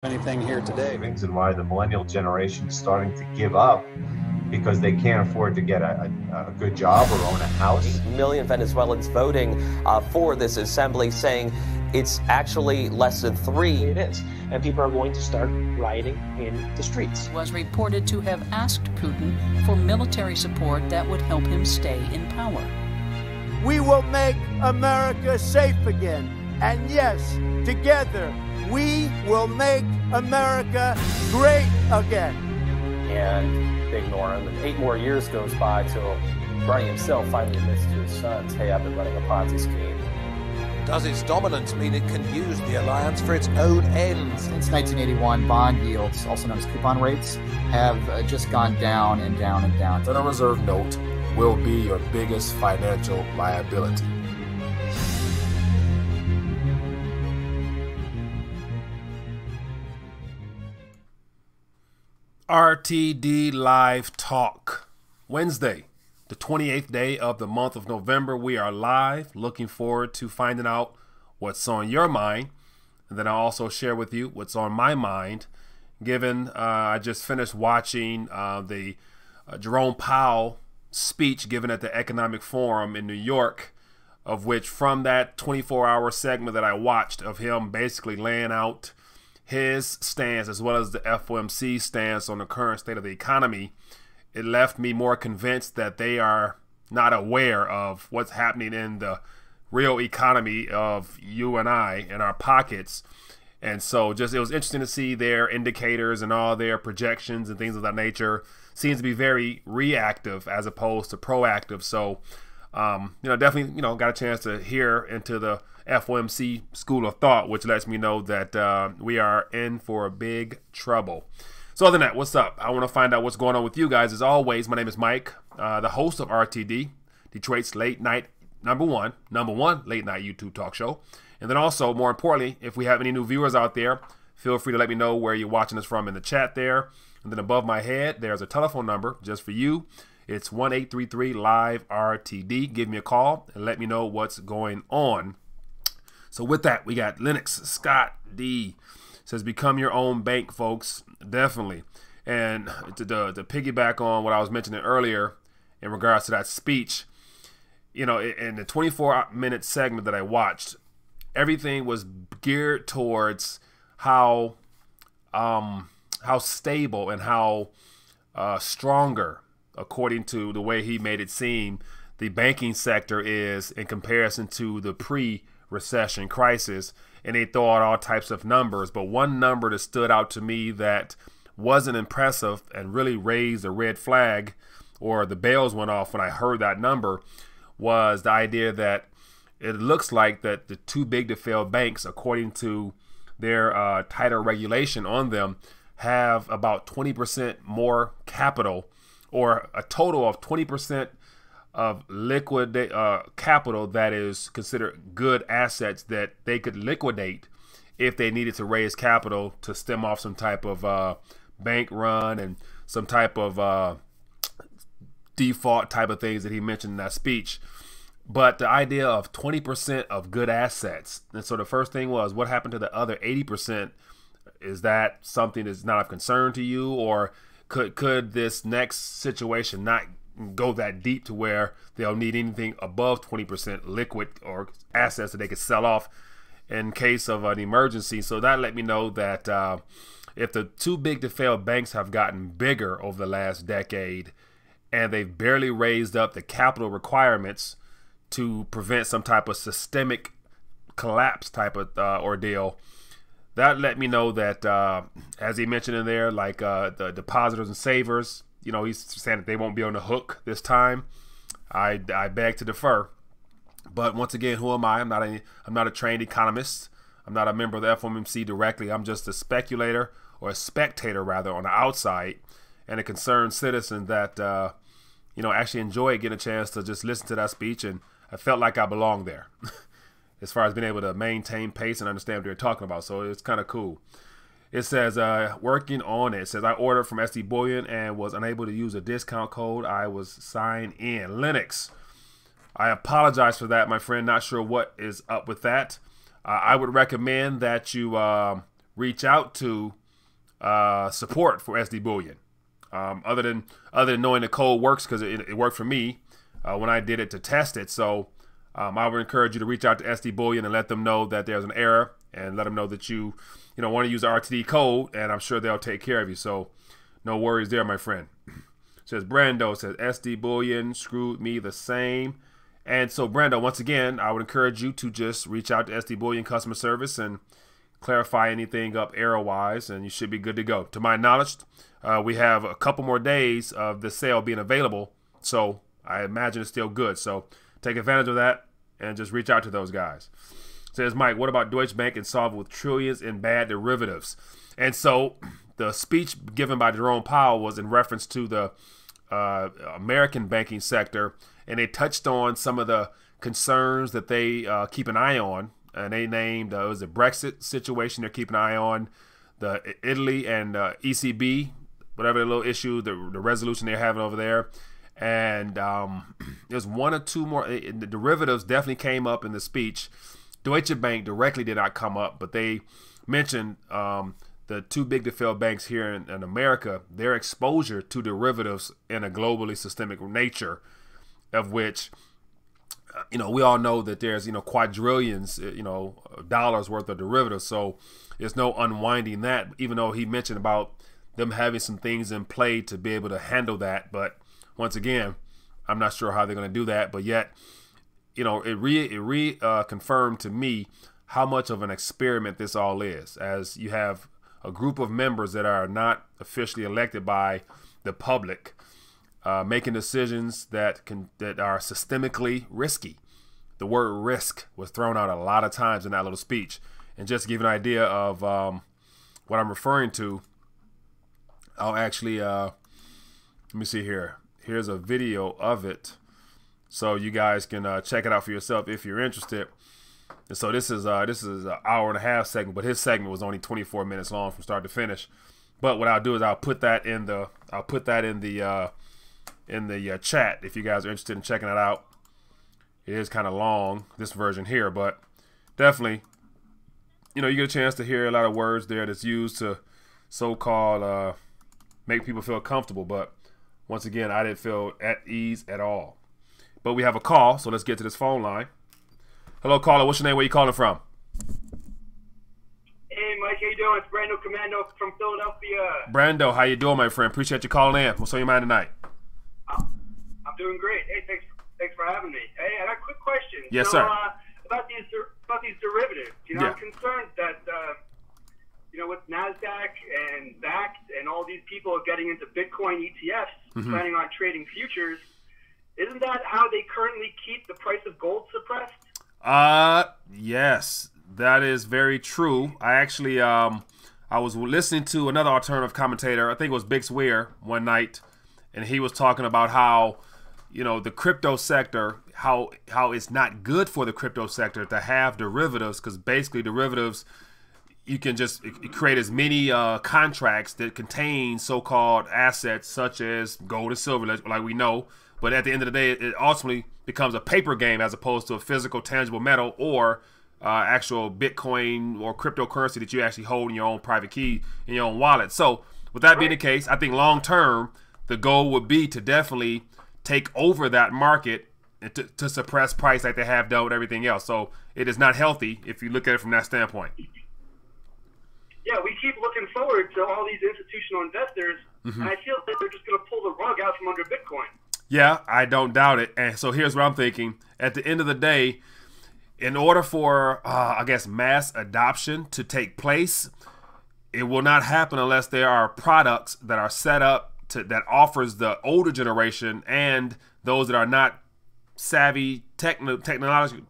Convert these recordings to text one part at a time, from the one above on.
anything here today. And why the millennial generation is starting to give up because they can't afford to get a good job or own a house. 8 million Venezuelans voting for this assembly, saying it's actually less than 3. It is. And people are going to start rioting in the streets. Was reported to have asked Putin for military support that would help him stay in power. We will make America safe again. And yes, together, we will make America great again. And they ignore him. And 8 more years goes by till Bernie himself finally admits to his sons, hey, I've been running a Ponzi scheme. Does its dominance mean it can use the alliance for its own ends? Since 1981, bond yields, also known as coupon rates, have just gone down and down and down. The Federal Reserve note will be your biggest financial liability. RTD Live Talk. Wednesday, the 28th day of the month of November. We are live. Looking forward to finding out what's on your mind. And then I'll also share with you what's on my mind. Given I just finished watching the Jerome Powell speech given at the Economic Forum in New York, of which from that 24-hour segment that I watched of him basically laying out his stance as well as the FOMC stance on the current state of the economy, it left me more convinced that they are not aware of what's happening in the real economy of you and I in our pockets. And so just it was interesting to see their indicators and all their projections and things of that nature seems to be very reactive as opposed to proactive. So definitely, got a chance to hear into the FOMC school of thought, which lets me know that we are in for a big trouble. So other than that, what's up? I want to find out what's going on with you guys. As always, my name is Mike, the host of RTD, Detroit's late night number one late night YouTube talk show. And then also, more importantly, if we have any new viewers out there, feel free to let me know where you're watching us from in the chat there. And then above my head, there's a telephone number just for you. It's 1-833-LIVE-RTD. Give me a call and let me know what's going on. So with that, we got Lennox Scott D. Says, become your own bank, folks. Definitely. And to piggyback on what I was mentioning earlier in regards to that speech, in the 24-minute segment that I watched, everything was geared towards how stable and how stronger, according to the way he made it seem, the banking sector is in comparison to the pre-recession crisis. And they throw out all types of numbers. But one number that stood out to me that wasn't impressive and really raised a red flag, or the bells went off when I heard that number, was the idea that it looks like that the too big to fail banks, according to their tighter regulation on them, have about 20% more capital, or a total of 20% of liquid capital that is considered good assets that they could liquidate if they needed to raise capital to stem off some type of bank run and some type of default type of things that he mentioned in that speech. But the idea of 20% of good assets, and so the first thing was, what happened to the other 80%? Is that something that's not of concern to you, or could this next situation not go that deep to where they'll need anything above 20% liquid or assets that they could sell off in case of an emergency? So that let me know that if the too big to fail banks have gotten bigger over the last decade and they've barely raised up the capital requirements to prevent some type of systemic collapse type of ordeal, that let me know that, as he mentioned in there, like the depositors and savers, he's saying that they won't be on the hook this time. I beg to defer. But once again, who am I? I'm not a trained economist. I'm not a member of the FOMC directly. I'm just a speculator, or a spectator rather, on the outside, and a concerned citizen that actually enjoyed getting a chance to just listen to that speech, and I felt like I belonged there. As far as being able to maintain pace and understand what they're talking about. So it's kind of cool. It says, working on it. It says, I ordered from SD Bullion and was unable to use a discount code. I was signed in. Lennox, I apologize for that, my friend. Not sure what is up with that. I would recommend that you reach out to support for SD Bullion. Other than knowing the code works, because it worked for me when I did it to test it. So I would encourage you to reach out to SD Bullion and let them know that there's an error, and let them know that you want to use the RTD code, and I'm sure they'll take care of you. So no worries there, my friend. Says Brando, says SD Bullion screwed me the same. And so Brando, once again, I would encourage you to just reach out to SD Bullion customer service and clarify anything up error-wise, and you should be good to go. To my knowledge, we have a couple more days of the sale being available, so I imagine it's still good. So take advantage of that and just reach out to those guys. Says Mike, what about Deutsche Bank insolvent with trillions in bad derivatives? And so the speech given by Jerome Powell was in reference to the American banking sector, and they touched on some of the concerns that they keep an eye on. And they named, it was a Brexit situation they're keeping an eye on, the Italy and ECB, whatever the little issue, the resolution they're having over there. And there's one or two more. The derivatives definitely came up in the speech. Deutsche Bank directly did not come up, but they mentioned the two big to fail banks here in America, their exposure to derivatives in a globally systemic nature, of which, we all know that there's, quadrillions, dollars worth of derivatives. So there's no unwinding that, even though he mentioned about them having some things in play to be able to handle that. But once again, I'm not sure how they're going to do that. But yet, it confirmed to me how much of an experiment this all is, as you have a group of members that are not officially elected by the public, making decisions that are systemically risky. The word risk was thrown out a lot of times in that little speech. And just to give you an idea of what I'm referring to, I'll actually, let me see here. Here's a video of it, so you guys can check it out for yourself if you're interested. And so this is an hour and a half segment, but his segment was only 24 minutes long from start to finish. But what I'll do is I'll put that in the chat if you guys are interested in checking it out. It is kind of long, this version here, but definitely, you get a chance to hear a lot of words there that's used to so-called make people feel comfortable. But once again, I didn't feel at ease at all. But we have a call, so let's get to this phone line. Hello, caller. What's your name? Where you calling from? Hey, Mike. How you doing? It's Brando Commando from Philadelphia. Brando, how you doing, my friend? Appreciate you calling in. What's on your mind tonight? I'm doing great. Hey, thanks for having me. Hey, I got a quick question. Yes, sir. About these derivatives. I'm concerned that with NASDAQ and VAX and all these people getting into Bitcoin ETFs, planning on trading futures. Isn't that how they currently keep the price of gold suppressed? Yes, that is very true. I actually, I was listening to another alternative commentator, I think it was Bix Weir, one night, and he was talking about how, the crypto sector, how it's not good for the crypto sector to have derivatives, because basically derivatives, you can just create as many contracts that contain so-called assets such as gold and silver, like we know. But at the end of the day, it ultimately becomes a paper game as opposed to a physical, tangible metal or actual Bitcoin or cryptocurrency that you actually hold in your own private key in your own wallet. So with that being the case, I think long term, the goal would be to definitely take over that market and to suppress price like they have done with everything else. So it is not healthy if you look at it from that standpoint. Yeah, we keep looking forward to all these institutional investors, and I feel that they're just going to pull the rug out from under Bitcoin. Yeah, I don't doubt it. And so here's what I'm thinking. At the end of the day, in order for, I guess, mass adoption to take place, it will not happen unless there are products that are set up that offers the older generation and those that are not savvy, technologically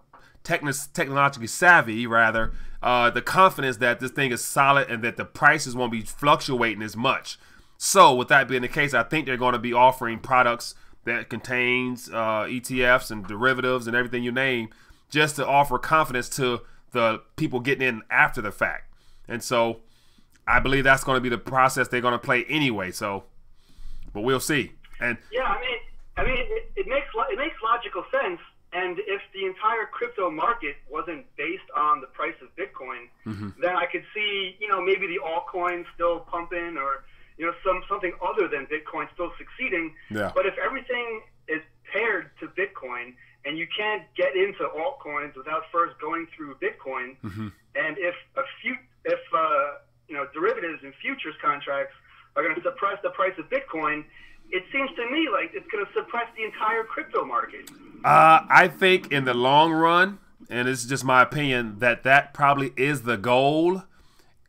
savvy, rather, the confidence that this thing is solid and that the prices won't be fluctuating as much. So with that being the case, I think they're going to be offering products that contains ETFs and derivatives and everything you name, just to offer confidence to the people getting in after the fact. And so I believe that's going to be the process they're going to play anyway. So, but we'll see. And yeah, I mean, it makes logical sense And if the entire crypto market wasn't based on the price of Bitcoin, then I could see, maybe the altcoins still pumping, or, something other than Bitcoin still succeeding. Yeah. But if everything is paired to Bitcoin, and you can't get into altcoins without first going through Bitcoin, and if derivatives and futures contracts are going to suppress the price of Bitcoin, it seems to me like it's going to suppress the entire crypto market. I think in the long run, and this is just my opinion, that probably is the goal.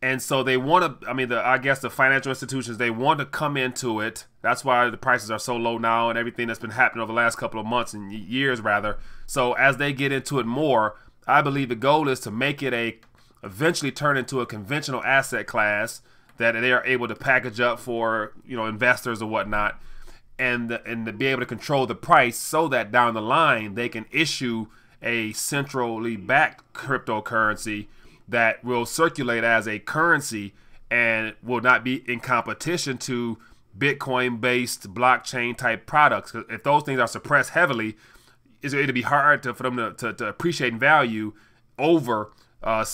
And so they want to, I guess the financial institutions, they want to come into it. That's why the prices are so low now and everything that's been happening over the last couple of months and years, rather. So as they get into it more, I believe the goal is to make it eventually turn into a conventional asset class that they are able to package up for, investors or whatnot, and to be able to control the price so that down the line they can issue a centrally backed cryptocurrency that will circulate as a currency and will not be in competition to Bitcoin-based blockchain-type products. If those things are suppressed heavily, it'll be hard for them to appreciate in value over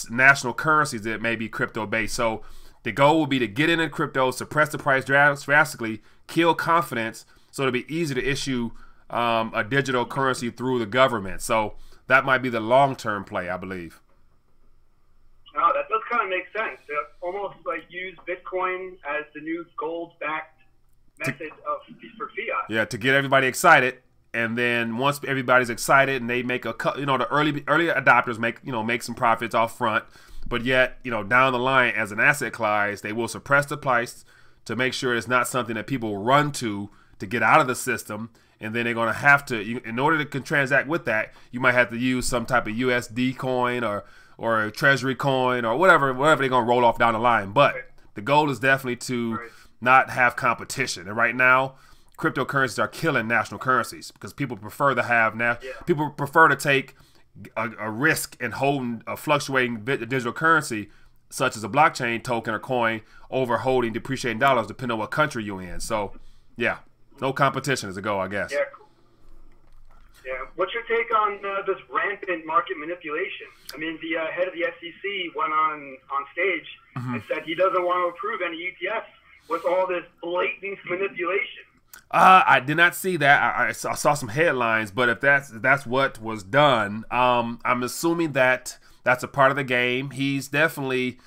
national currencies that may be crypto-based. So the goal will be to get into crypto, suppress the price drastically, kill confidence, so it'll be easy to issue a digital currency through the government. So that might be the long-term play, I believe. Oh, that does kind of make sense. Almost like use Bitcoin as the new gold-backed method for fiat. Yeah, to get everybody excited, and then once everybody's excited and they make the early adopters make some profits off front, but yet down the line as an asset class they will suppress the price to make sure it's not something that people run to get out of the system, and then they're going to have to, in order to transact with that, you might have to use some type of USD coin or a treasury coin or whatever they're going to roll off down the line. But the goal is definitely to not have competition. And right now, cryptocurrencies are killing national currencies because people prefer to take a risk in holding a fluctuating digital currency, such as a blockchain token or coin, over holding depreciating dollars, depending on what country you're in. So, yeah, no competition is the goal, I guess. Yeah. Yeah. What's your take on this rampant market manipulation? The head of the SEC went on stage and said he doesn't want to approve any ETFs with all this blatant manipulation. I did not see that. I saw some headlines, but if that's what was done, I'm assuming that that's a part of the game. He's definitely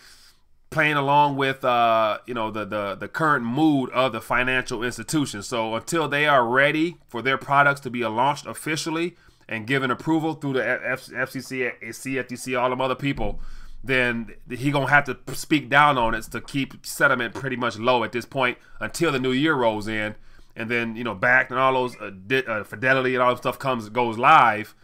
playing along with the current mood of the financial institutions. So until they are ready for their products to be launched officially and given approval through the FCC, CFTC, all them other people, then he gonna have to speak down on it to keep sentiment pretty much low at this point until the new year rolls in, and then back and all those Fidelity and all that stuff goes live.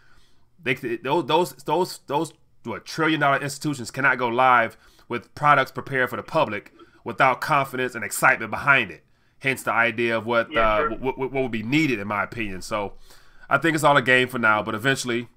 Those $1 trillion institutions cannot go live with products prepared for the public without confidence and excitement behind it. Hence the idea of what would be needed, in my opinion. So I think it's all a game for now, but eventually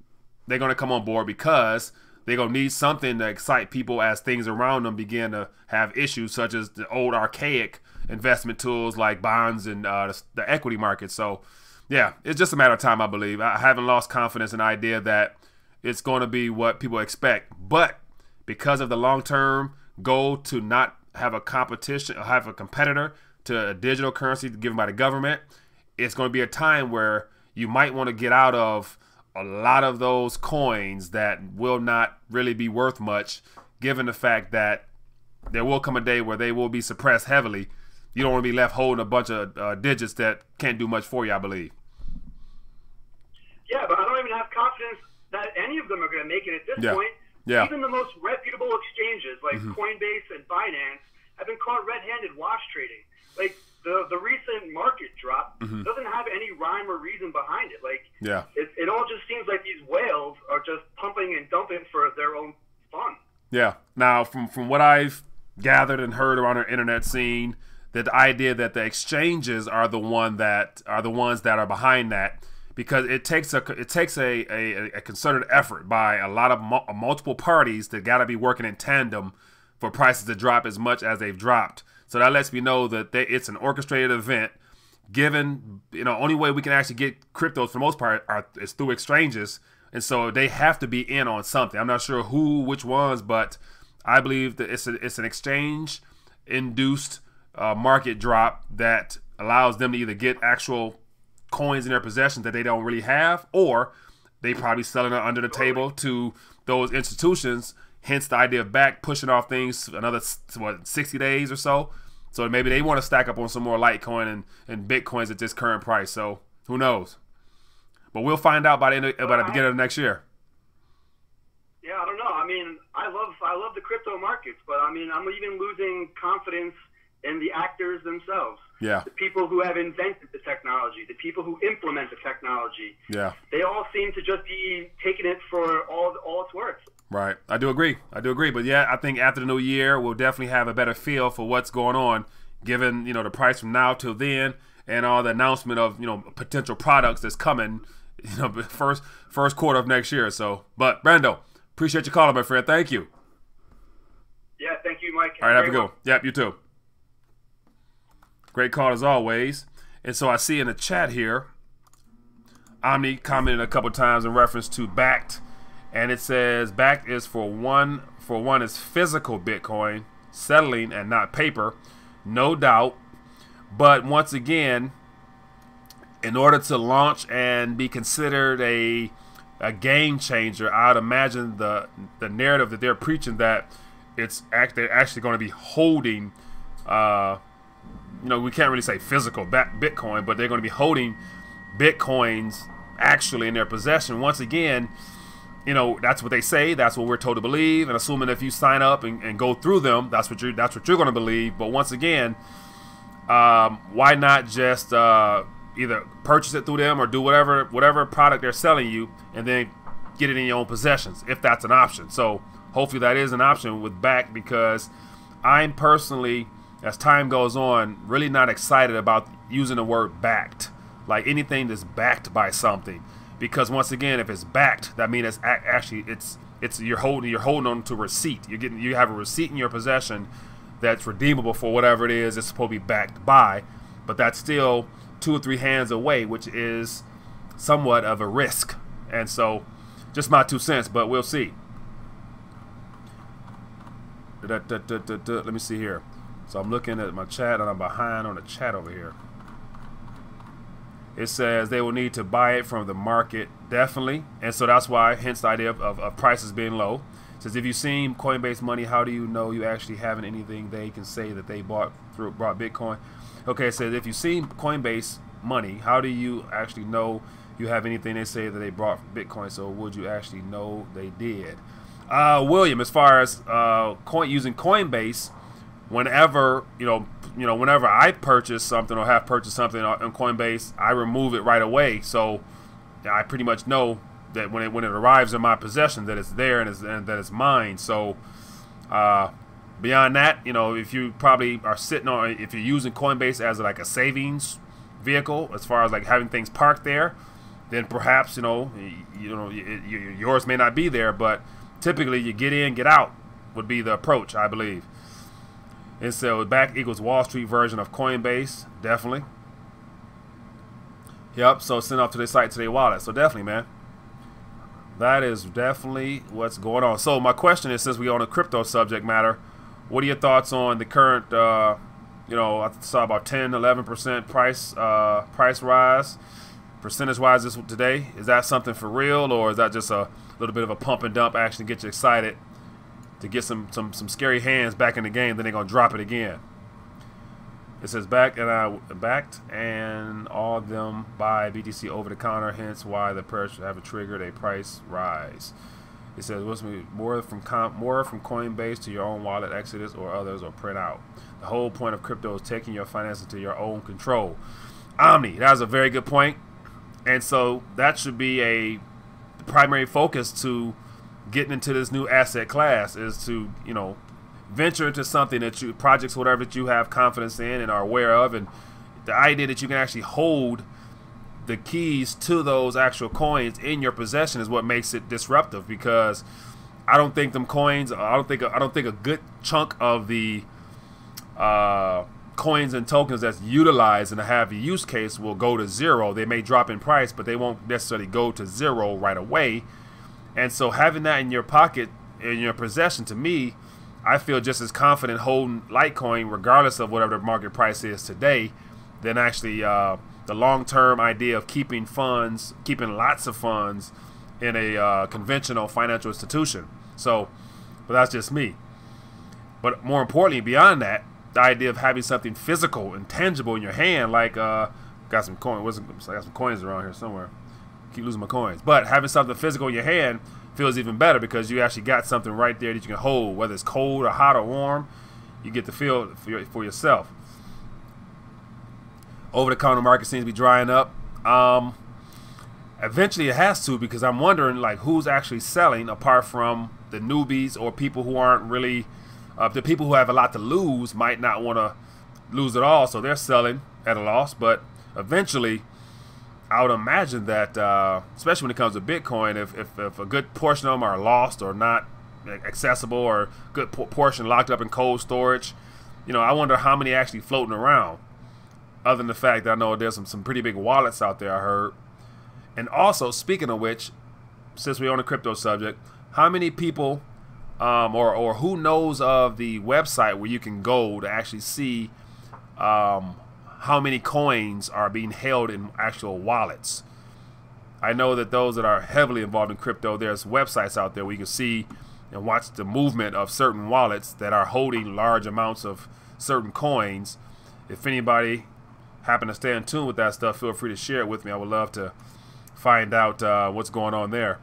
they're going to come on board because they're going to need something to excite people as things around them begin to have issues, such as the old archaic investment tools like bonds and the equity market. So yeah, it's just a matter of time, I believe. I haven't lost confidence in the idea that it's going to be what people expect, but because of the long-term goal to not have a competition, or have a competitor to a digital currency given by the government, it's going to be a time where you might want to get out of a lot of those coins that will not really be worth much, given the fact that there will come a day where they will be suppressed heavily. You don't want to be left holding a bunch of digits that can't do much for you, I believe. Yeah, but I don't even have confidence that any of them are going to make it at this point. Yeah. Even the most reputable exchanges like Coinbase and Binance have been caught red-handed wash trading. Like the recent market drop doesn't have any rhyme or reason behind it. It all just seems like these whales are just pumping and dumping for their own fun. Yeah. Now, from what I've gathered and heard around our internet scene, that the idea that the exchanges are the ones that are behind that. Because it takes a concerted effort by a lot of multiple parties that got to be working in tandem for prices to drop as much as they've dropped. So that lets me know that it's an orchestrated event given, only way we can actually get cryptos for the most part is through exchanges. And so they have to be in on something. I'm not sure which ones, but I believe that it's an exchange-induced market drop that allows them to either get actual coins in their possession that they don't really have, or they probably selling it under the table to those institutions. Hence the idea of back pushing off things another 60 days or so. So maybe they want to stack up on some more Litecoin and Bitcoins at this current price. So who knows? But we'll find out by the beginning of next year. Yeah, I don't know. I mean, I love the crypto markets, but I mean, I'm even losing confidence in the actors themselves. Yeah. The people who have invented the technology, the people who implement the technology. Yeah. They all seem to just be taking it for all it's worth. Right. I do agree. But yeah, I think after the new year, we'll definitely have a better feel for what's going on, given, the price from now till then and all the announcement of, potential products that's coming, first quarter of next year. So, but Brando, appreciate your call, my friend. Thank you. Yeah. Thank you, Mike. All right. Have a good one. Yep. You too. Great call as always. And so I see in the chat here, Omni commented a couple times in reference to Backed, and it says Backed is for one is physical Bitcoin settling and not paper, no doubt. But once again, in order to launch and be considered a game changer, I'd imagine the narrative that they're preaching that they're actually going to be holding. We can't really say physical Bitcoin, but they're going to be holding Bitcoins actually in their possession. Once again, that's what they say. That's what we're told to believe. And assuming if you sign up and go through them, that's what you're going to believe. But once again, why not just either purchase it through them or do whatever product they're selling you and then get it in your own possessions, if that's an option. So hopefully that is an option with Back, because I'm personally, as time goes on, really not excited about using the word backed, like anything that's backed by something, because once again, if it's backed, that means it's actually you're holding on to a receipt. You have a receipt in your possession that's redeemable for whatever it is it's supposed to be backed by, but that's still 2 or 3 hands away, which is somewhat of a risk. And so, just my 2 cents, but we'll see. Let me see here. So I'm looking at my chat, and I'm behind on the chat over here. It says they will need to buy it from the market, definitely. And so that's why, hence the idea of prices being low. It says, if you've seen Coinbase money, how do you know you actually haven't anything they can say that they brought Bitcoin? Okay, it says, if you've seen Coinbase money, how do you actually know you have anything they say that they brought Bitcoin? So would you actually know they did? William, as far as using Coinbase, whenever whenever I purchase something or have purchased something on Coinbase, I remove it right away. So I pretty much know that when it arrives in my possession, that it's there and that it's mine. So beyond that, if you probably are sitting on, if you're using Coinbase as like a savings vehicle, as far as like having things parked there, then perhaps yours may not be there, but typically you get in, get out would be the approach, I believe. And so Back equals Wall Street version of Coinbase, definitely. Yep, so send off to their site, to their wallet. So definitely, man. That is definitely what's going on. So my question is, since we're on a crypto subject matter, what are your thoughts on the current, I saw about 10, 11% price rise, percentage-wise today. Is that something for real, or is that just a little bit of a pump and dump action to get you excited, to get some scary hands back in the game, then they're going to drop it again? It says backed and all of them buy BTC over the counter, hence why the pressure have triggered a price rise. It says what's more from Coinbase to your own wallet, Exodus or others, or print out. The whole point of crypto is taking your finances to your own control. Omni, that was a very good point. And so that should be a primary focus to getting into this new asset class, is to, venture into something that projects, whatever that you have confidence in and are aware of, and the idea that you can actually hold the keys to those actual coins in your possession is what makes it disruptive. Because I don't think them coins, I don't think a good chunk of the coins and tokens that's utilized and have a use case will go to zero. They may drop in price, but they won't necessarily go to zero right away. And so having that in your pocket, in your possession, to me, I feel just as confident holding Litecoin regardless of whatever the market price is today than actually the long-term idea of keeping funds, keeping lots of funds in a conventional financial institution. So, but that's just me. But more importantly, beyond that, the idea of having something physical and tangible in your hand, like got some coins. I got some coins around here somewhere. Keep losing my coins. But having something physical in your hand feels even better because you actually got something right there that you can hold, whether it's cold or hot or warm. You get to feel for yourself. Over-the-counter market seems to be drying up. Eventually, it has to, because I'm wondering like who's actually selling apart from the newbies or people who aren't really. The people who have a lot to lose might not want to lose it all, so they're selling at a loss. But eventually, I would imagine that, especially when it comes to Bitcoin, if a good portion of them are lost or not accessible, or a good portion locked up in cold storage, I wonder how many actually floating around. Other than the fact that I know there's some pretty big wallets out there, I heard. And also, speaking of which, since we're on the crypto subject, how many people or who knows of the website where you can go to actually see how many coins are being held in actual wallets? I know that those that are heavily involved in crypto, there's websites out there where you can see and watch the movement of certain wallets that are holding large amounts of certain coins. If anybody happen to stay in tune with that stuff, feel free to share it with me. I would love to find out what's going on there.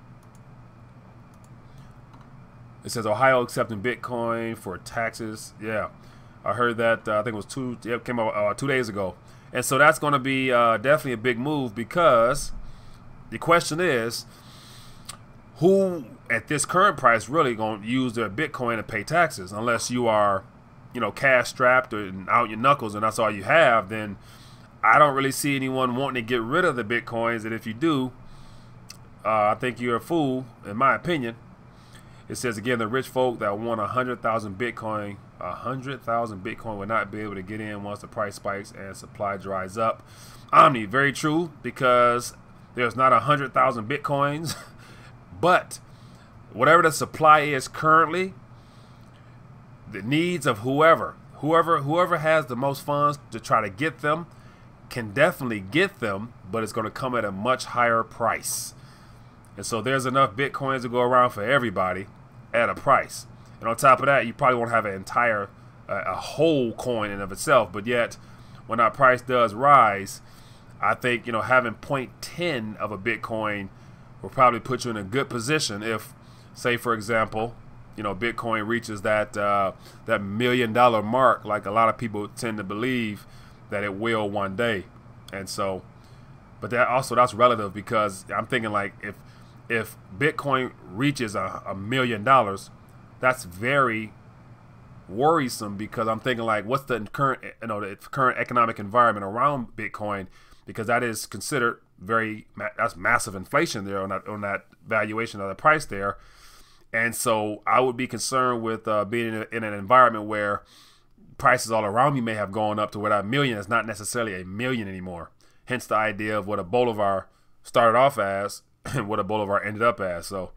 It says Ohio accepting Bitcoin for taxes. Yeah, I heard that. I think it was it came out 2 days ago. And so that's going to be definitely a big move, because the question is, who at this current price really going to use their Bitcoin to pay taxes? Unless you are, cash strapped and out your knuckles and that's all you have, then I don't really see anyone wanting to get rid of the Bitcoins. And if you do, I think you're a fool, in my opinion. It says again, the rich folk that want 100,000 Bitcoin, 100,000 Bitcoin will not be able to get in once the price spikes and supply dries up. Omni, very true, because there's not 100,000 Bitcoins, but whatever the supply is currently, the needs of whoever has the most funds to try to get them can definitely get them, but it's going to come at a much higher price. And so there's enough Bitcoins to go around for everybody at a price. And on top of that, you probably won't have an entire, a whole coin in of itself. But yet, when that price does rise, I think, having 0.10 of a Bitcoin will probably put you in a good position if, say, for example, Bitcoin reaches that that $1 million mark, like a lot of people tend to believe that it will one day. And so, but that's relative, because I'm thinking like if Bitcoin reaches $1 million, that's very worrisome, because I'm thinking like, what's the current the current economic environment around Bitcoin, because that is considered that's massive inflation there on that valuation of the price there. And so I would be concerned with being in an environment where prices all around me may have gone up to where that $1 million is not necessarily $1 million anymore. Hence the idea of what a bolivar started off as and what a bolivar ended up as. So,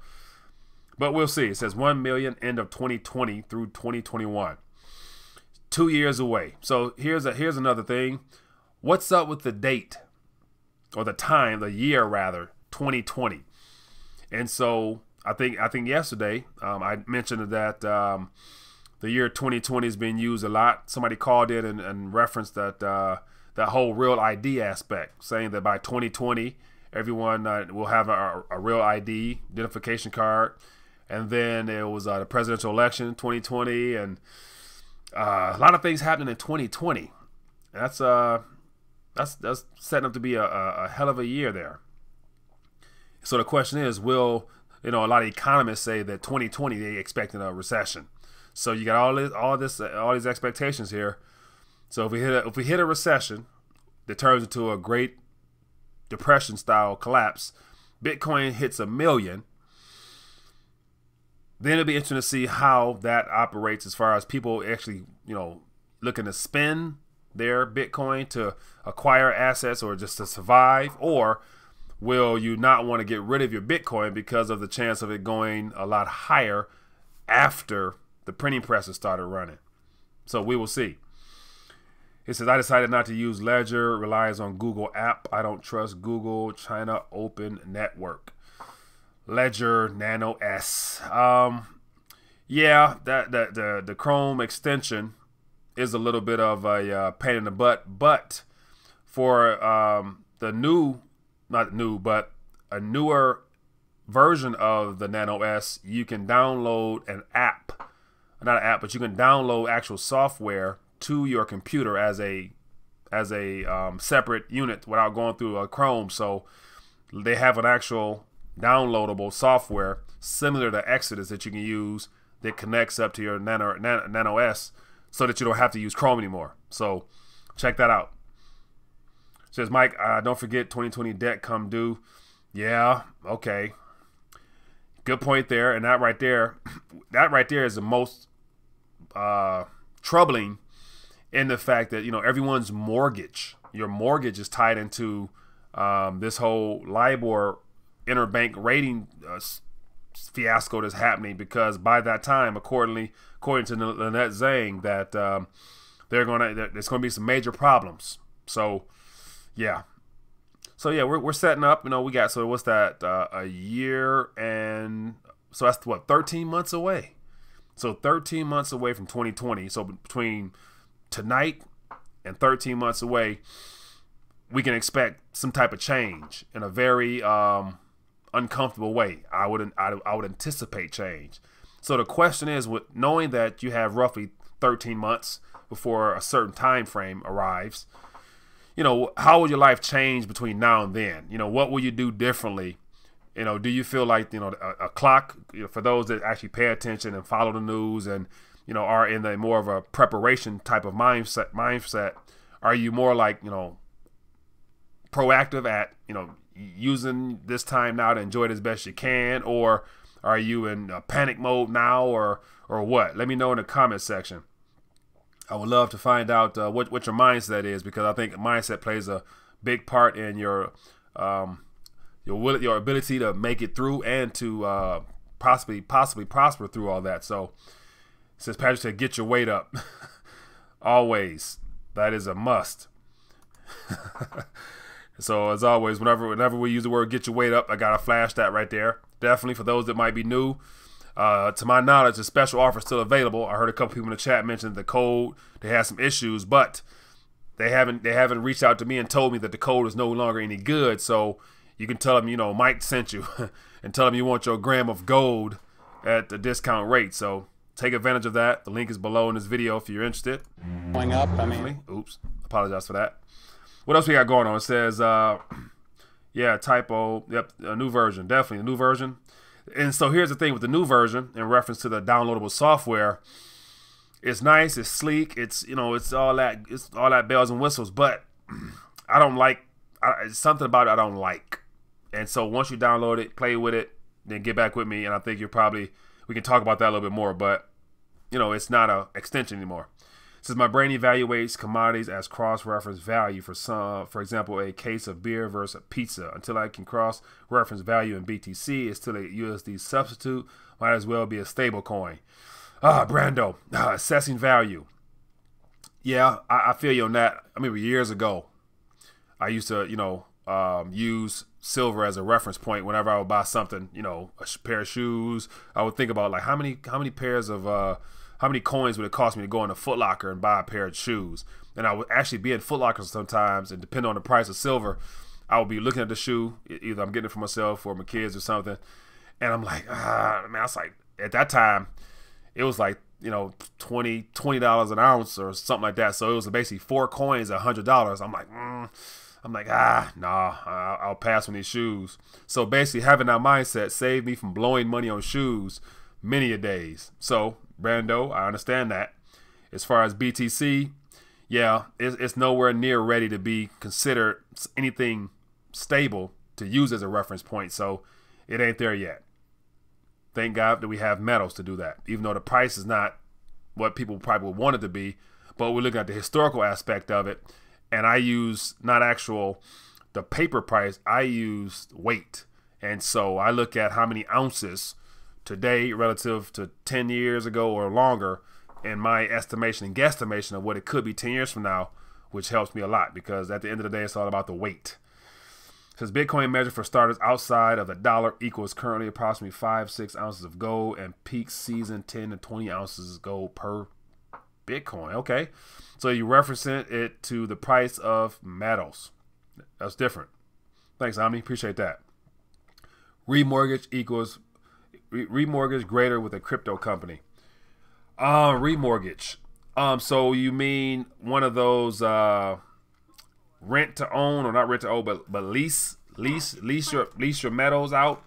but we'll see. It says 1 million end of 2020 through 2021. 2 years away. So here's another thing. What's up with the date, or the time, the year rather, 2020? And so I think yesterday I mentioned that the year 2020 is being used a lot. Somebody called in and referenced that that whole real ID aspect, saying that by 2020 everyone will have a real ID identification card. And then there was the presidential election 2020, and a lot of things happening in 2020. That's setting up to be a hell of a year there. So the question is, will a lot of economists say that 2020 they expecting a recession? So you got all these expectations here. So if we hit a recession that turns into a Great Depression style collapse, Bitcoin hits $1 million, then it'll be interesting to see how that operates as far as people actually looking to spend their Bitcoin to acquire assets or just to survive? Or will you not want to get rid of your Bitcoin because of the chance of it going a lot higher after the printing presses started running? So we will see. It says, I decided not to use Ledger, relies on Google app. I don't trust Google China Open Network. Ledger Nano S. Yeah, the Chrome extension is a little bit of a pain in the butt, but for the a newer version of the Nano S, you can download an app, not an app, but you can download actual software to your computer as a separate unit without going through a Chrome. So they have an actual downloadable software similar to Exodus that you can use that connects up to your Nano S, so that you don't have to use Chrome anymore. So check that out. It says, Mike, don't forget 2020 debt come due. Yeah, okay. Good point there. And that right there is the most troubling, in the fact that, everyone's mortgage, your mortgage is tied into this whole LIBOR interbank rating fiasco that's happening, because by that time, according to Lynette Zhang, that there's going to be some major problems. So yeah, we're setting up. We got, so what's that, a year, and so that's what, 13 months away. So 13 months away from 2020. So between tonight and 13 months away, we can expect some type of change in a very uncomfortable way. I would anticipate change. So the question is, with knowing that you have roughly 13 months before a certain time frame arrives, how will your life change between now and then? What will you do differently? Do you feel like, a clock, for those that actually pay attention and follow the news and, are in the more of a preparation type of mindset, are you more like, proactive at, using this time now to enjoy it as best you can? Or are you in panic mode now, or what? Let me know in the comment section. I would love to find out what your mindset is, because I think mindset plays a big part in your ability to make it through and to possibly prosper through all that. So it says, Patrick said, get your weight up. Always. That is a must. So as always, whenever we use the word get your weight up, I got to flash that right there. Definitely for those that might be new. To my knowledge, a special offer is still available. I heard a couple people in the chat mention the code. They had some issues, but they haven't reached out to me and told me that the code is no longer any good. So you can tell them, Mike sent you, and tell them you want your gram of gold at the discount rate. So take advantage of that. The link is below in this video if you're interested. Going up, oops, apologize for that. What else we got going on? It says, yeah, typo. Yep, a new version. Definitely a new version. And so here's the thing with the new version, in reference to the downloadable software. It's nice, it's sleek, it's all that bells and whistles, but I don't like. It's something about it I don't like. And so once you download it, play with it, then get back with me, and I think we can talk about that a little bit more. But it's not an extension anymore. It says, my brain evaluates commodities as cross-reference value for example, a case of beer versus a pizza. Until I can cross-reference value in BTC, it's still a USD substitute. Might as well be a stable coin. Brando, assessing value. Yeah, I feel you on that. I mean, years ago, I used to, use silver as a reference point whenever I would buy something, a pair of shoes. I would think about, like, how many pairs of how many coins would it cost me to go into Foot Locker and buy a pair of shoes? And I would actually be in Foot Locker sometimes, and depending on the price of silver, I would be looking at the shoe. Either I'm getting it for myself or my kids or something. And I'm like, man, I was like, at that time, it was like, $20 an ounce or something like that. So it was basically 4 coins at $100. I'm like, nah, I'll pass on these shoes. So basically having that mindset saved me from blowing money on shoes many a days. So Brando, I understand that. As far as BTC, yeah, it's nowhere near ready to be considered anything stable to use as a reference point. So it ain't there yet. Thank God that we have metals to do that. Even though the price is not what people probably would want it to be, but we're looking at the historical aspect of it. And I use not the paper price, I use weight. And so I look at how many ounces today relative to 10 years ago or longer, and my estimation and guesstimation of what it could be 10 years from now, which helps me a lot, because at the end of the day, it's all about the weight. It says Bitcoin measure for starters outside of the dollar equals currently approximately 5-6 ounces of gold, and peak season 10 to 20 ounces of gold per Bitcoin. Okay, so you reference it to the price of metals. That's different. Thanks, Omni. Appreciate that. Remortgage equals remortgage greater with a crypto company. Remortgage. So you mean one of those rent to own, or not rent to own, but lease your metals out?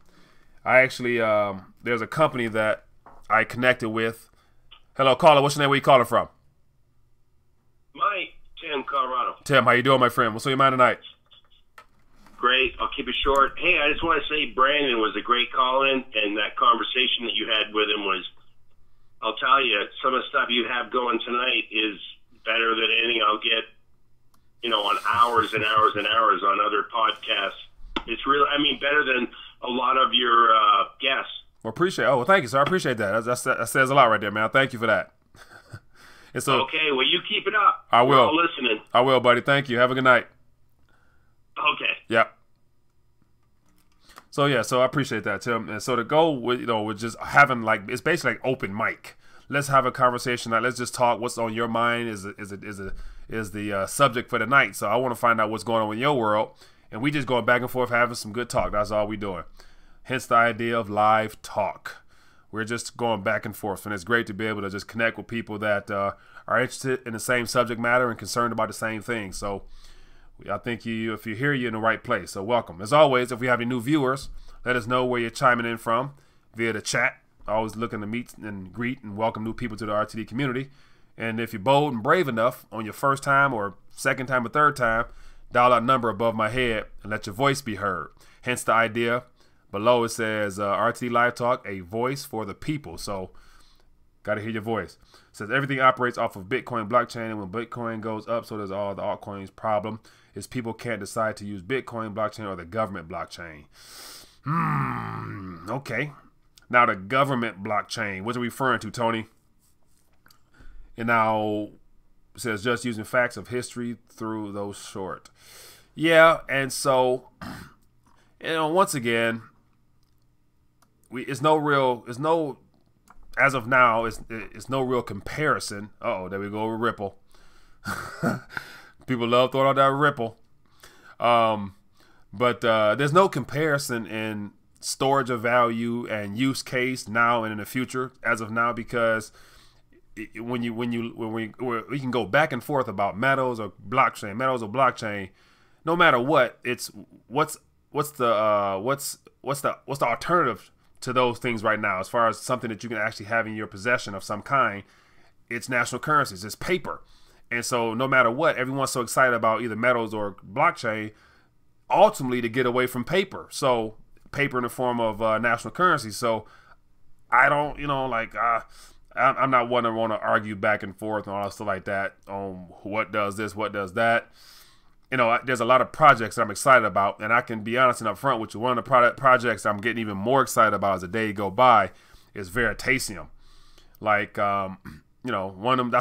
I actually there's a company that I connected with. Hello, caller. What's your name? Where you calling from? Mike, Tim, Colorado. Tim, how you doing, my friend? What's on your mind tonight? Great. I'll keep it short. Hey, I just want to say Brandon was a great call-in, and that conversation that you had with him was, I'll tell you, some of the stuff you have going tonight is better than anything I'll get, on hours and hours and hours on other podcasts. It's really, better than a lot of your guests. Well, appreciate. Oh, well, thank you, sir. I appreciate that. That says a lot right there, man. Thank you for that. Okay, well, you keep it up. I will. We're all listening. I will, buddy. Thank you. Have a good night. Okay. Yep. So yeah, so I appreciate that, Tim. And so the goal with with just having it's basically like open mic. Let's have a conversation. Let's just talk. What's on your mind is the subject for the night. So I want to find out what's going on in your world, and we just going back and forth having some good talk. That's all we doing. Hence the idea of live talk. We're just going back and forth, and it's great to be able to just connect with people that are interested in the same subject matter and concerned about the same thing. So I think if you're here, you're in the right place. So welcome. As always, if we have any new viewers, let us know where you're chiming in from via the chat. Always looking to meet and greet and welcome new people to the RTD community. And if you're bold and brave enough on your first time or second time or third time, dial that number above my head and let your voice be heard. Hence the idea. Below it says RTD Live Talk, a voice for the people. So got to hear your voice. It says everything operates off of Bitcoin blockchain, and when Bitcoin goes up, so does all the altcoins. Problem is people can't decide to use Bitcoin blockchain or the government blockchain. Okay. Now the government blockchain, what are we referring to, Tony? And now it says just using facts of history through those short. Yeah, and so once again, it's no as of now, it's no real comparison. There we go with Ripple. People love throwing out that Ripple. But there's no comparison in storage of value and use case now and in the future as of now, because when we can go back and forth about metals or blockchain, no matter what, it's what's the alternative to those things right now, as far as something that you can actually have in your possession of some kind. It's national currencies, it's paper. And so no matter what, everyone's so excited about either metals or blockchain, ultimately to get away from paper. So paper in the form of national currency. So I don't, I'm not one to want to argue back and forth and all that stuff like that on what does this, what does that. There's a lot of projects that I'm excited about, and I can be honest and upfront with you. One of the projects I'm getting even more excited about as the day go by is Veritaseum. That's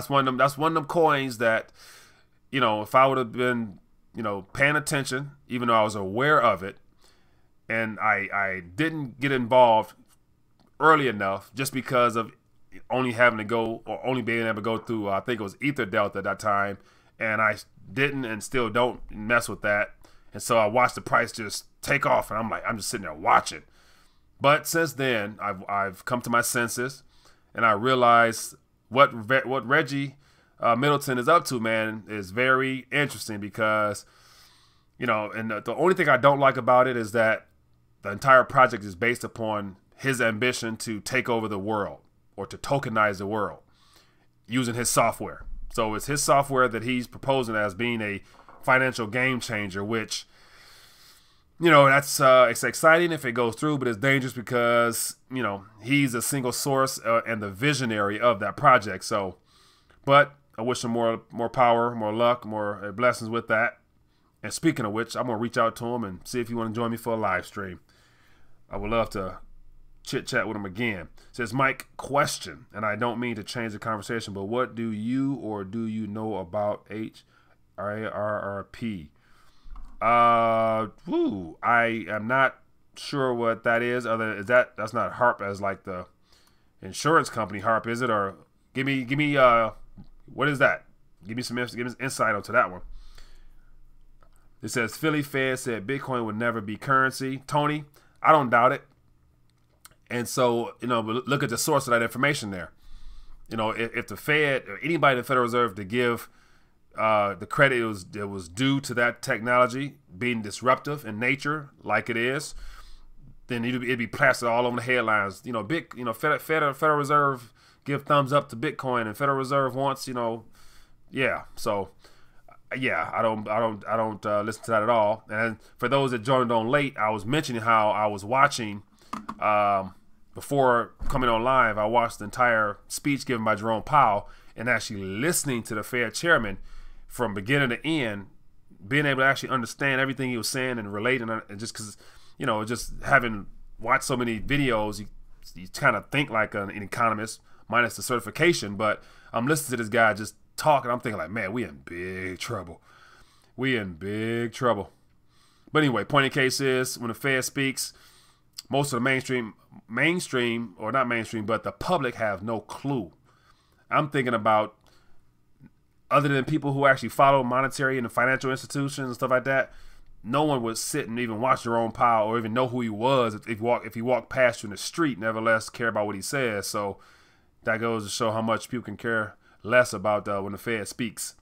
one of them coins that, if I would have been, paying attention, even though I was aware of it, and I didn't get involved early enough, just because of only having to go, or only being able to go through, I think it was Ether Delta at that time, and I didn't and still don't mess with that. And so I watched the price just take off, and I'm just sitting there watching. But since then, I've come to my senses, and I realized what Reggie Middleton is up to, man, is very interesting, because, and the only thing I don't like about it is that the entire project is based upon his ambition to take over the world, or to tokenize the world using his software. So it's his software that he's proposing as being a financial game changer, which, that's it's exciting if it goes through, but it's dangerous because, he's a single source and the visionary of that project. So, but I wish him more power, more luck, more blessings with that. And speaking of which, I'm going to reach out to him and see if he want to join me for a live stream. I would love to chit-chat with him again. It says, Mike, question, and I don't mean to change the conversation, but what do you know about HAARP? I am not sure what that is. That's not HAARP as like the insurance company HAARP, is it? Or give me what is that? Give me some insight onto that one. It says Philly Fed said Bitcoin would never be currency. Tony, I don't doubt it. And so, look at the source of that information there. If the Fed or anybody in the Federal Reserve to give the credit it was due to that technology being disruptive in nature, like it is, then it'd be plastered all over the headlines. Federal Reserve give thumbs up to Bitcoin, and Federal Reserve wants, yeah. So, yeah, I don't listen to that at all. And for those that joined on late, I was mentioning how I was watching. Before coming on live, I watched the entire speech given by Jerome Powell and actually listening to the Fed chairman from beginning to end, being able to actually understand everything he was saying and relating, and just because, just having watched so many videos, you kind of think like an economist minus the certification. But I'm listening to this guy just talking. I'm thinking like, man, we in big trouble. We in big trouble. But anyway, point of case is when the Fed speaks, most of the mainstream, or not mainstream, but the public have no clue. I'm thinking about, other than people who actually follow monetary and financial institutions and stuff like that, no one would sit and even watch Jerome Powell or even know who he was if he walked past you in the street, nevertheless care about what he says. So that goes to show how much people can care less about when the Fed speaks.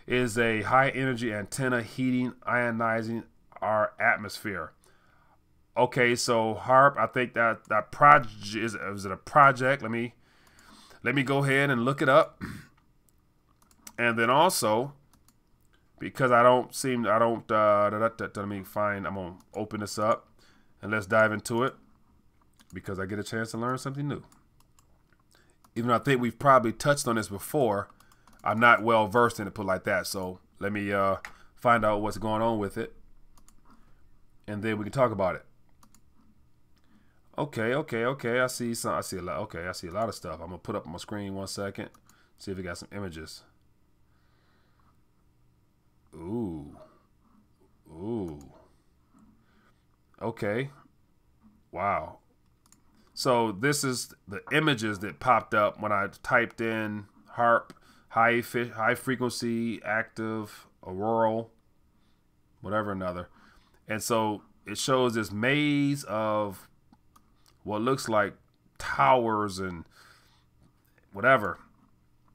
Is a high energy antenna heating, ionizing our atmosphere. Okay, so HAARP, I think that project is it a project? Let me go ahead and look it up. And then also, because let me find, I'm gonna open this up and let's dive into it, because I get a chance to learn something new. Even though I think we've probably touched on this before, I'm not well versed in it, put like that. So let me find out what's going on with it, and then we can talk about it. Okay. I see a lot. Okay, I see a lot of stuff. I'm gonna put up on my screen 1 second. See if we got some images. Ooh. Okay. Wow. So this is the images that popped up when I typed in HAARP, high frequency active auroral, whatever another. And so it shows this maze of what looks like towers and whatever,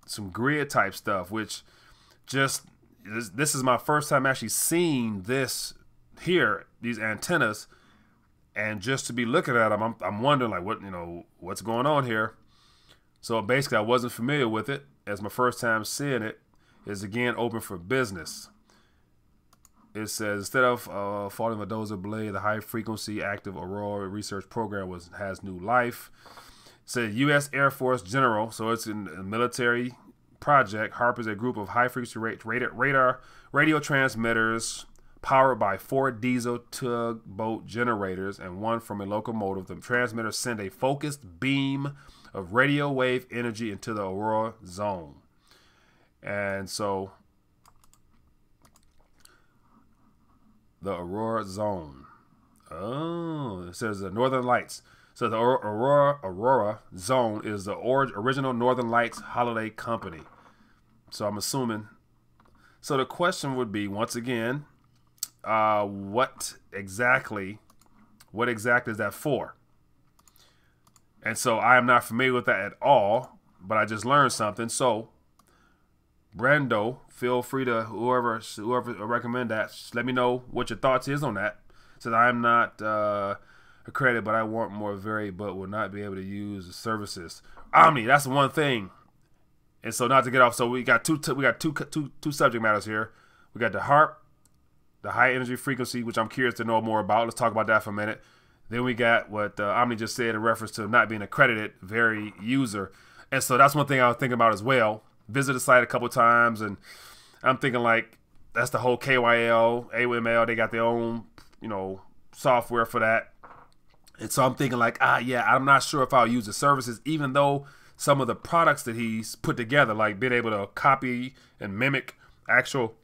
some grid type stuff, which just, this is my first time actually seeing this here, these antennas, and just to be looking at them, I'm wondering like what's going on here. So basically I wasn't familiar with it, as my first time seeing it is again open for business. It says, instead of falling Mendoza blade, the high frequency active aurora research program has new life. It says U.S. Air Force General, so it's in a military project. HAARP is a group of high frequency radar radio transmitters powered by 4 diesel tugboat generators and 1 from a locomotive. The transmitters send a focused beam of radio wave energy into the aurora zone. And so the aurora zone. Oh, it says the Northern Lights. So the aurora zone is the original Northern Lights holiday company. So I'm assuming. So the question would be, once again, what exactly is that for? And so I am not familiar with that at all, but I just learned something. So Brando, feel free to, whoever recommend that, just let me know what your thoughts is on that. Says I am not accredited, but I want more varied, but will not be able to use the services. Omni, that's the one thing. And so not to get off, so we got two subject matters here. We got the HAARP, the high energy frequency, which I'm curious to know more about. Let's talk about that for a minute. Then we got what Omni just said in reference to not being accredited, very user. And so that's one thing I was thinking about as well. visited the site a couple times, and I'm thinking like that's the whole KYL, AML. They got their own, you know, software for that. And so I'm thinking like, yeah, I'm not sure if I'll use the services, even though some of the products that he's put together, like being able to copy and mimic actual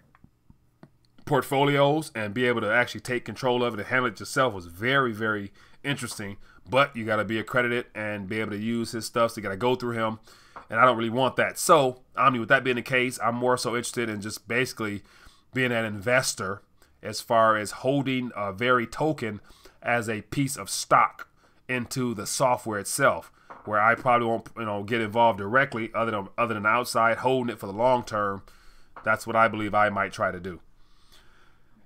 portfolios and be able to actually take control of it and handle it yourself, was very, very interesting. But you got to be accredited and be able to use his stuff, so you got to go through him, and I don't really want that. So I mean, with that being the case, I'm more so interested in just basically being an investor as far as holding a very token as a piece of stock into the software itself, where I probably won't, you know, get involved directly other than outside, holding it for the long term. That's what I believe I might try to do.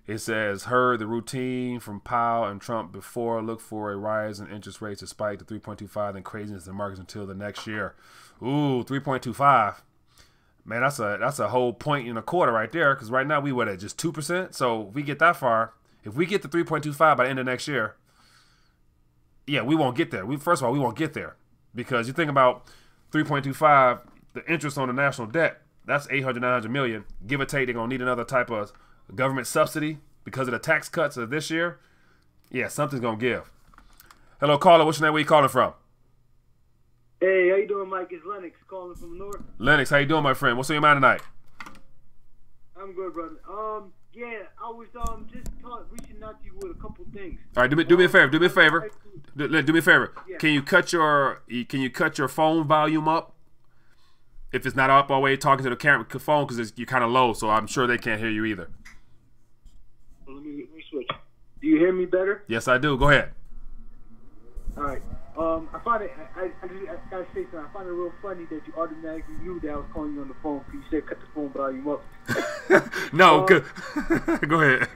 It says, heard the routine from Powell and Trump before, look for a rise in interest rates to spike to 3.25, then craziness in the markets until the next year. Ooh, 3.25. Man, that's a whole point and a quarter right there, because right now we were at just 2%. So if we get that far, if we get to 3.25 by the end of next year, yeah, we won't get there. First of all, we won't get there, because you think about 3.25, the interest on the national debt, that's 800, 900 million. Give or take, they're going to need another type of government subsidy because of the tax cuts of this year. Yeah, something's going to give. Hello, caller. What's your name? Where you calling from? Hey, how you doing, Mike? It's Lennox calling from the north. Lennox, how you doing, my friend? What's on your mind tonight? I'm good, brother. Yeah, I was just reaching out to you with a couple things. All right, do me a favor. Do me a favor. Do me a favor. Yeah. Can you cut your phone volume up? If it's not up all the way talking to the camera phone, because you're kind of low, so I'm sure they can't hear you either. Let me switch. Do you hear me better? Yes, I do. Go ahead. All right. I find it. I gotta say something. I find it real funny that you automatically knew that I was calling you on the phone because you said cut the phone volume up. No, good. Go ahead.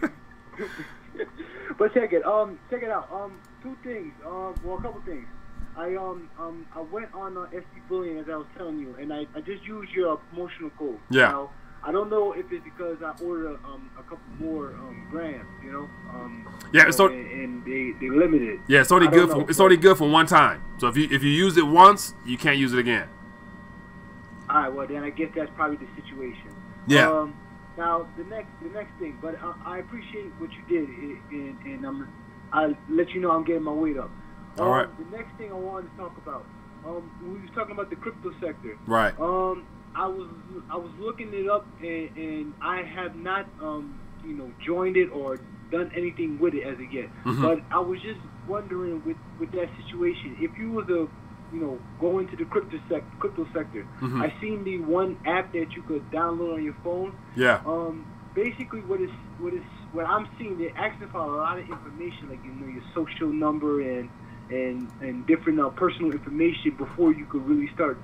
But check it out. Two things. Well, a couple things. I went on SD Bullion, as I was telling you, and I just used your promotional code. Yeah. Now, I don't know if it's because I ordered a couple more grams, you know. Yeah, so, and they limited. Yeah, it's only good for one time. So if you use it once, you can't use it again. All right. Well, then I guess that's probably the situation. Yeah. Now the next thing, but I appreciate what you did, and I'll let you know I'm getting my weight up. All right. The next thing I wanted to talk about, we was talking about the crypto sector. Right. I was looking it up, and I have not joined it or done anything with it as of yet. Mm-hmm. But I was just wondering with that situation, if you were to go into the crypto sector, mm-hmm. I seen the one app that you could download on your phone. Yeah. Basically, what I'm seeing, they're asking for a lot of information, like your social number and different personal information before you could really start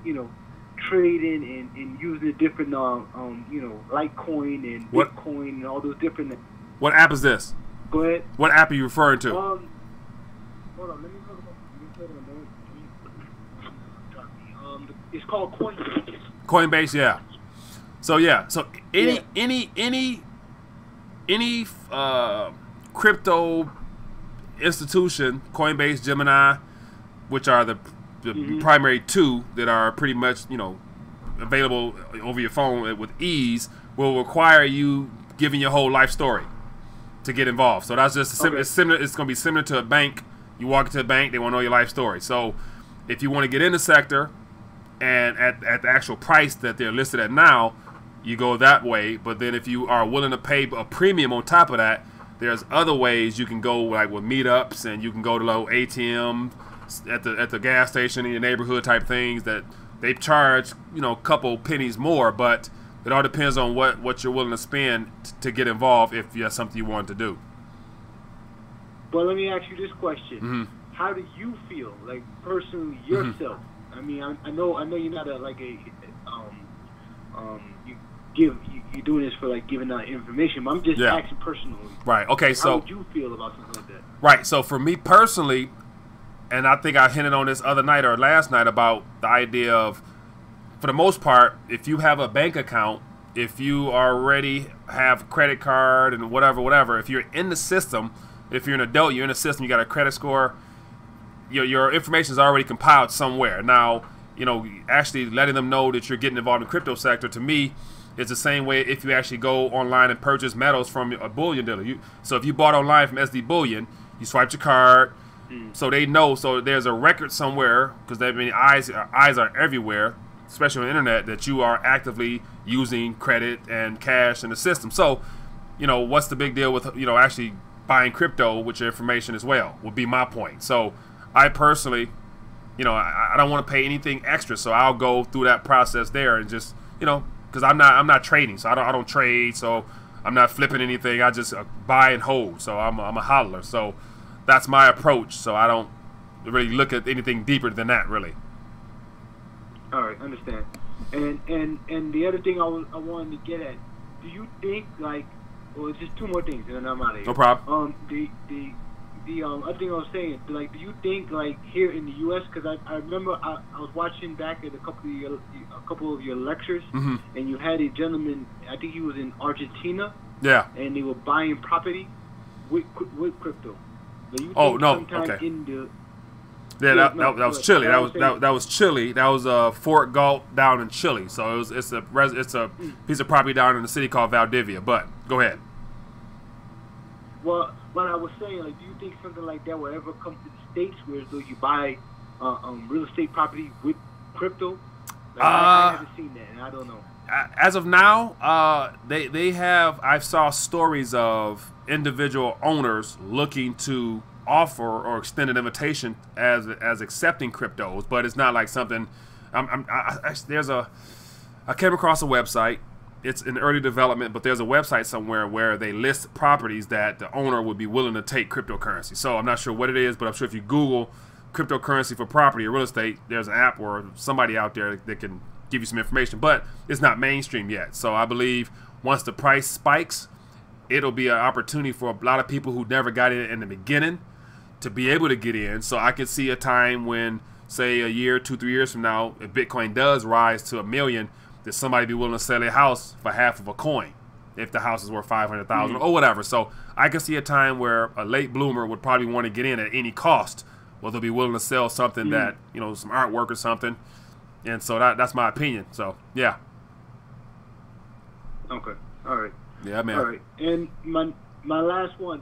trading and using different Litecoin and Bitcoin and all those different. What app is this? Go ahead. What app are you referring to? Hold on, let me talk about. It's called Coinbase. Coinbase, yeah. So any crypto institution, Coinbase, Gemini, which are the mm-hmm. primary two that are pretty much available over your phone with ease, will require you giving your whole life story to get involved. So that's just it's similar. It's going to be similar to a bank. You walk into a bank, they want to know your life story. So if you want to get in the sector, and at the actual price that they're listed at now, you go that way. But then if you are willing to pay a premium on top of that, there's other ways you can go, like with meetups, and you can go to low ATM at the gas station in your neighborhood type things that they charge a couple pennies more, but it all depends on what you're willing to spend to get involved if that's something you want to do. Well, let me ask you this question: mm-hmm. How do you feel, like personally yourself? Mm-hmm. I mean, I know you're not you're doing this for giving out information, but I'm just asking personally. Right. Okay. So how would you feel about something like that? Right. So for me personally, and I think I hinted on this other night or last night about the idea of, for the most part, if you have a bank account, if you already have a credit card and whatever, if you're in the system, if you're an adult, you're in the system, you got a credit score, your information is already compiled somewhere. Now, you know, actually letting them know that you're getting involved in the crypto sector, to me, is the same way if you actually go online and purchase metals from a bullion dealer. So if you bought online from SD Bullion, you swiped your card, so they know. So there's a record somewhere, because I mean, eyes are everywhere, especially on the internet, that you are actively using credit and cash in the system. So, you know, what's the big deal with, you know, actually buying crypto with your information as well, would be my point. So I personally, you know, I don't want to pay anything extra, so I'll go through that process there and just, you know, because I'm not trading, so I don't trade, so I'm not flipping anything. I just buy and hold. So I'm a hodler. So that's my approach. So I don't really look at anything deeper than that, really. All right, understand. And the other thing I wanted to get at, do you think, like, well, it's just two more things, and then I'm out of here. No problem. The other thing I was saying, like, do you think, like, here in the U.S., because I remember I was watching back at a couple of your lectures, and you had a gentleman, I think he was in Argentina, and they were buying property with crypto. Oh no, okay. That was Chile. That was Chile. That was Fort Galt down in Chile. So it's a piece of property down in a city called Valdivia. But go ahead. Well, what I was saying, like, do you think something like that will ever come to the States, where though you buy real estate property with crypto? Like, I haven't seen that, and I don't know. As of now, they have. I saw stories of individual owners looking to offer or extend an invitation as accepting cryptos, but it's not like something. I came across a website. It's in early development, but there's a website somewhere where they list properties that the owner would be willing to take cryptocurrency. So I'm not sure what it is, but I'm sure if you Google cryptocurrency for property or real estate, there's an app or somebody out there that can give you some information, but it's not mainstream yet. So I believe once the price spikes, it'll be an opportunity for a lot of people who never got in the beginning to be able to get in. So I could see a time when, say, a year, 2-3 years from now, if Bitcoin does rise to $1 million, that somebody be willing to sell a house for half of a coin if the house is worth 500,000 or whatever. So I can see a time where a late bloomer would probably want to get in at any cost, or they'll be willing to sell something that, you know, some artwork or something. And so that's my opinion. So yeah. Okay. All right. Yeah, man. All right. And my last one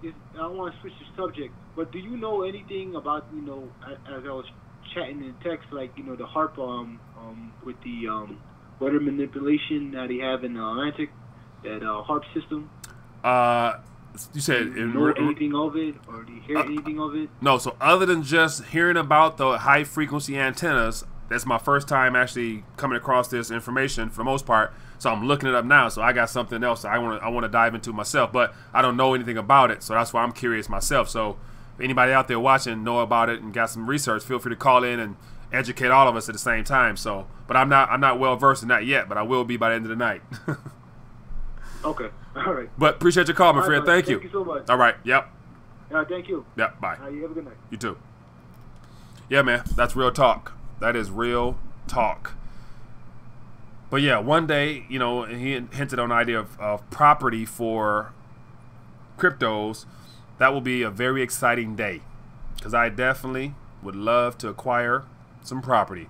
is, I want to switch the subject, but do you know anything about, you know, as I was chatting in text, like, you know, the HAARP with the weather manipulation that they have in the Atlantic, that HAARP system? You said, do you know anything of it, or do you hear anything of it? No. So other than just hearing about the high frequency antennas, that's my first time actually coming across this information for the most part. So I'm looking it up now. So I got something else I want to dive into myself, but I don't know anything about it. So that's why I'm curious myself. So if anybody out there watching know about it and got some research, feel free to call in and educate all of us at the same time. So, but I'm not well versed in that yet, but I will be by the end of the night. Okay. All right. But appreciate your call, my friend. Thank you. Thank you so much. All right. Yep. Thank you. Yep. Bye. You have a good night. You too. Yeah, man. That's real talk. That is real talk. But yeah, one day, you know, he hinted on the idea of property for cryptos. That will be a very exciting day, because I definitely would love to acquire some property.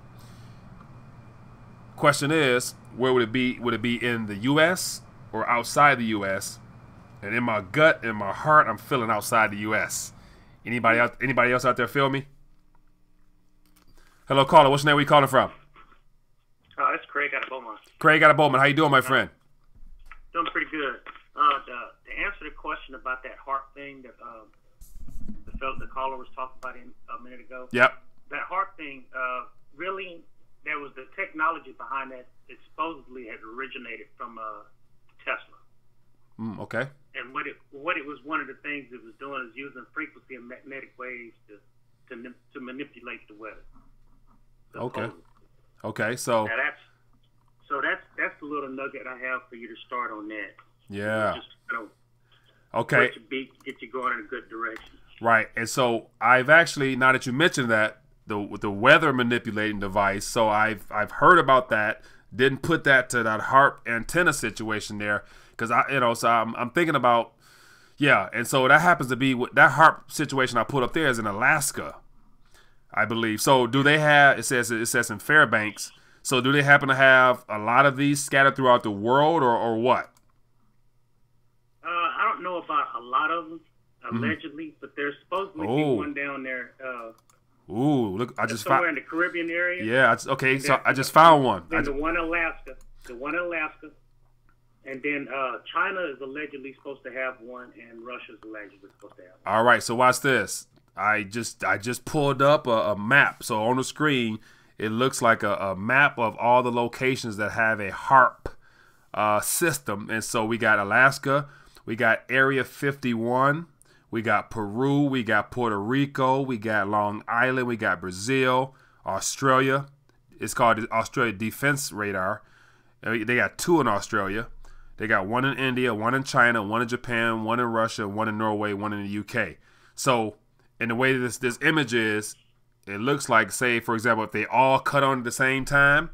Question is, where would it be? Would it be in the U.S. or outside the U.S.? And in my gut, in my heart, I'm feeling outside the U.S. Anybody else out there feel me? Hello, caller. What's your name? Where you calling from? It's Craig out of Beaumont. Craig out of Beaumont. How you doing, my friend? Doing pretty good. To answer the question about that HAARP thing that the caller was talking about a minute ago. Yep. That HAARP thing, really, there was the technology behind that. It supposedly had originated from Tesla. Okay. And what it was, one of the things it was doing is using frequency and magnetic waves to manipulate the weather. Okay. Okay. So. Now that's the little nugget I have for you to start on that. Yeah. Just, you know, okay. Get you going in a good direction. Right. And so I've actually, now that you mentioned that, the weather manipulating device, so I've heard about that. Didn't put that to that HAARP antenna situation there, because so I'm thinking about, yeah. And so that happens to be that HAARP situation I put up there is in Alaska. I believe. So do they have, it says in Fairbanks, so do they happen to have a lot of these scattered throughout the world, or what? I don't know about a lot of them, allegedly, but there's supposedly be one down there. Ooh, look, I just found somewhere in the Caribbean area. Yeah, okay, so I just found one. Then the one in Alaska, and then China is allegedly supposed to have one, and Russia's allegedly supposed to have one. All right, so watch this. I just pulled up a map. So on the screen, it looks like a map of all the locations that have a HAARP system. And so we got Alaska, we got Area 51, we got Peru, we got Puerto Rico, we got Long Island, we got Brazil, Australia. It's called the Australia Defense Radar. They got 2 in Australia. They got 1 in India, 1 in China, 1 in Japan, 1 in Russia, 1 in Norway, 1 in the UK. So in the way this image is, it looks like, say, for example, if they all cut on at the same time,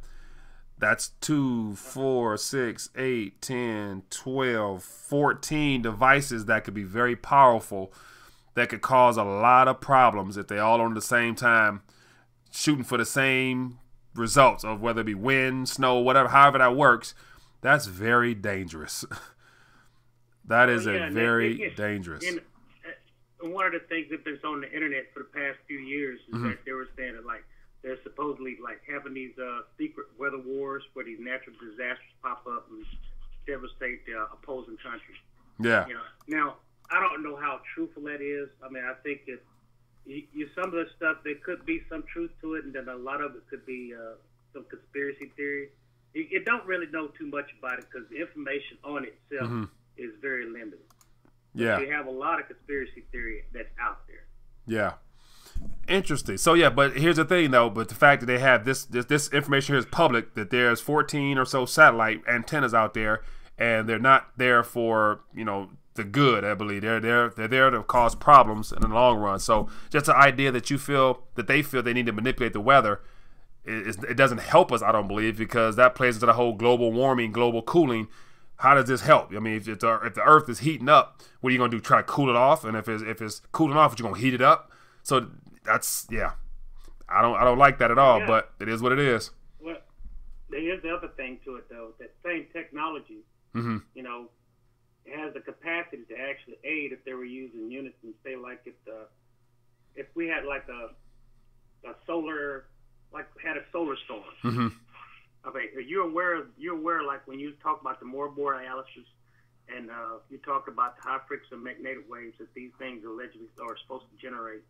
that's 2, 4, 6, 8, 10, 12, 14 devices that could be very powerful, that could cause a lot of problems if they all on at the same time shooting for the same results of whether it be wind, snow, whatever, however that works. That's very dangerous. That is very dangerous. And one of the things that's been on the internet for the past few years is that they were saying that, like, they're supposedly like having these secret weather wars where these natural disasters pop up and devastate the opposing countries. Yeah. You know, now I don't know how truthful that is. I mean, I think that some of the stuff, there could be some truth to it, and then a lot of it could be some conspiracy theory. You don't really know too much about it because the information on itself is very limited. Yeah. You have a lot of conspiracy theory that's out there. Yeah. Interesting. So yeah, but here's the thing though, but the fact that they have this information here is public, that there's 14 or so satellite antennas out there, and they're not there for, you know, the good, I believe. They're there to cause problems in the long run. So just the idea that they feel they need to manipulate the weather, it doesn't help us, I don't believe, because that plays into the whole global warming, global cooling. How does this help? I mean, if the Earth is heating up, what are you gonna do? Try to cool it off? And if it's cooling off, you're gonna heat it up? So that's, yeah, I don't like that at all. Yeah. But it is what it is. Well, there is the other thing to it though. That same technology, you know, has the capacity to actually aid if they were using unison. Say like if we had like a solar, like had a solar storm. Okay, you're aware like when you talk about the Aurora Borealis and you talked about the high frequency magnetic waves that these things allegedly are supposed to generate.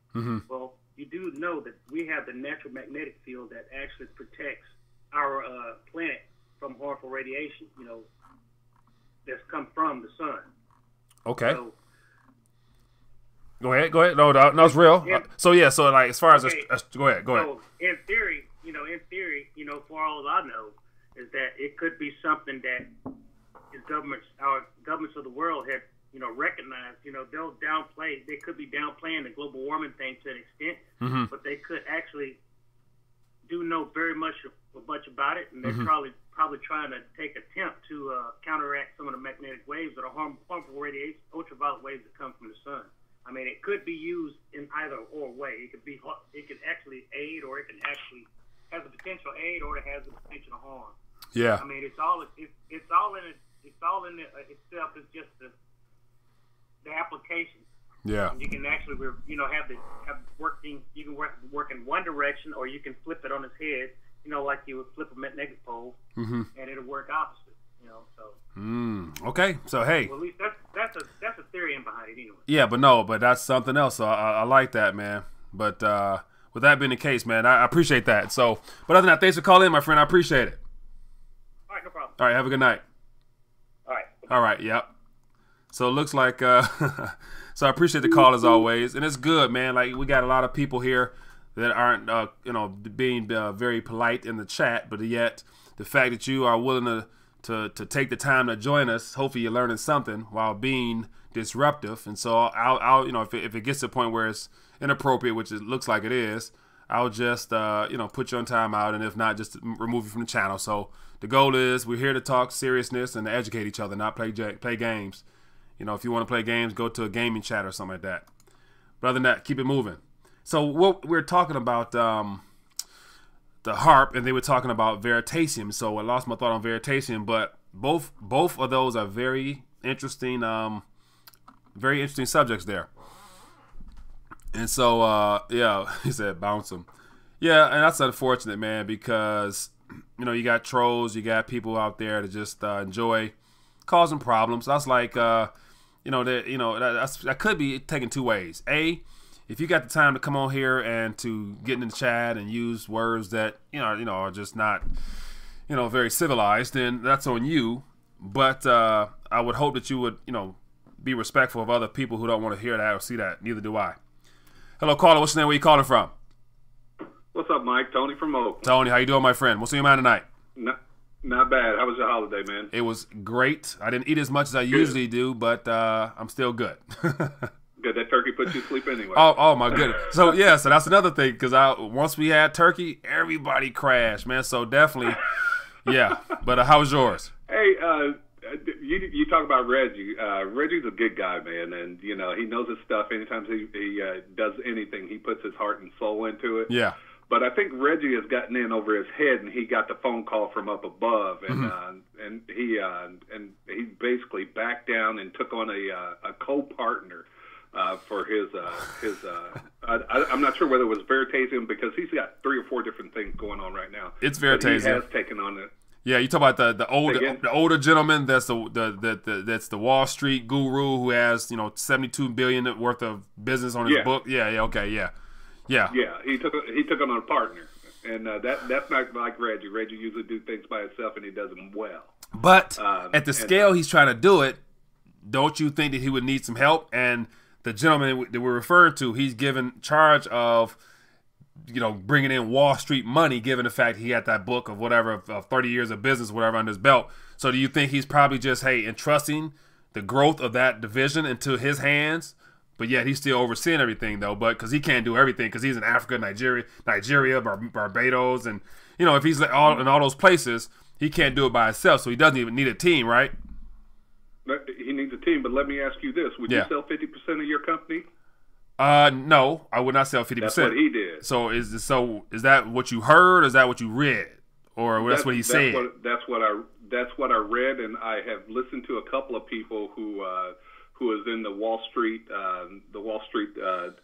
Well, you do know that we have the natural magnetic field that actually protects our planet from harmful radiation, you know, that's come from the sun. Okay. So, go ahead. No, it's real. So yeah, so like as far as go ahead. So in theory, for all I know, is that it could be something that our governments of the world have, you know, recognized. You know, they'll downplay. They could be downplaying the global warming thing to an extent, but they could actually do know very much about it, and they're probably trying to take attempt to counteract some of the magnetic waves that are harmful radiation, ultraviolet waves that come from the sun. I mean, it could be used in either or way. It could actually aid, or it can actually has the potential aid, or it has the potential harm. Yeah. I mean, it's all in it. It's all in it itself. It's just the application. Yeah. And you can actually, you know, have working. You can work in one direction, or you can flip it on its head. You know, like you would flip a magnetic pole, and it'll work opposite. You know, so. Okay. So hey. Well, at least that's a theory in behind it anyway. Yeah, but that's something else. So I like that, man. But with that being the case, man, I appreciate that. So, but other than that, thanks for calling in, my friend. I appreciate it. All right, no problem. All right, have a good night. All right, yep. So it looks like, so I appreciate the call as always, and it's good, man. Like, we got a lot of people here that aren't, you know, being very polite in the chat, but yet the fact that you are willing to take the time to join us, hopefully you're learning something while being disruptive. And so I'll you know, if it gets to a point where it's inappropriate, which it looks like it is, I'll just, you know, put you on timeout, and if not, just remove you from the channel. So the goal is we're here to talk seriousness and to educate each other, not play games. You know, if you want to play games, go to a gaming chat or something like that. But other than that, keep it moving. So what we're talking about the HAARP, and they were talking about Veritaseum. So I lost my thought on Veritaseum, but both of those are very interesting subjects there. And so yeah, he said bounce them. Yeah, and that's unfortunate, man, because you got trolls, you got people out there that just enjoy causing problems. That's like that could be taken two ways. A, if you got the time to come on here and to get in the chat and use words that are just not very civilized, then that's on you. But I would hope that you would be respectful of other people who don't want to hear that or see that. Neither do I. Hello, caller. What's your name? Where you calling from? What's up, Mike? Tony from Oakland. Tony, how you doing, my friend? What's on your mind tonight? Not bad. How was your holiday, man? It was great. I didn't eat as much as I usually do, but I'm still good. Good. That turkey put you to sleep anyway. Oh my goodness. So yeah, so that's another thing, because once we had turkey, everybody crashed, man. So definitely, yeah. But how was yours? Hey, you talk about Reggie. Reggie's a good guy, man, and he knows his stuff. Anytime he does anything, he puts his heart and soul into it. Yeah. But I think Reggie has gotten in over his head, and he got the phone call from up above, and and he basically backed down and took on a co-partner for his. I'm not sure whether it was Veritaseum, because he's got 3 or 4 different things going on right now. It's Veritaseum. He has taken on it. Yeah, you talk about the older gentleman that's the Wall Street guru who has $72 billion worth of business on his book. Yeah, okay, yeah. He took on a partner, and that's not like Reggie. Reggie usually do things by himself, and he does them well. But at the scale he's trying to do it, don't you think that he would need some help? And the gentleman that we're referring to, he's given charge of bringing in Wall Street money, given the fact he had that book of whatever, of 30 years of business, whatever, under his belt. So do you think he's probably just, entrusting the growth of that division into his hands, but yet he's still overseeing everything, though, but because he can't do everything, because he's in Africa, Nigeria, Barbados, and, if he's in all those places, he can't do it by himself, so he doesn't even need a team, right? He needs a team, but let me ask you this. Would you sell 50% of your company? No, I would not sell 50%. That's what he did. So is that what you heard, or is that what you read, or that's what he said? That's what I read, and I have listened to a couple of people who is in the Wall Street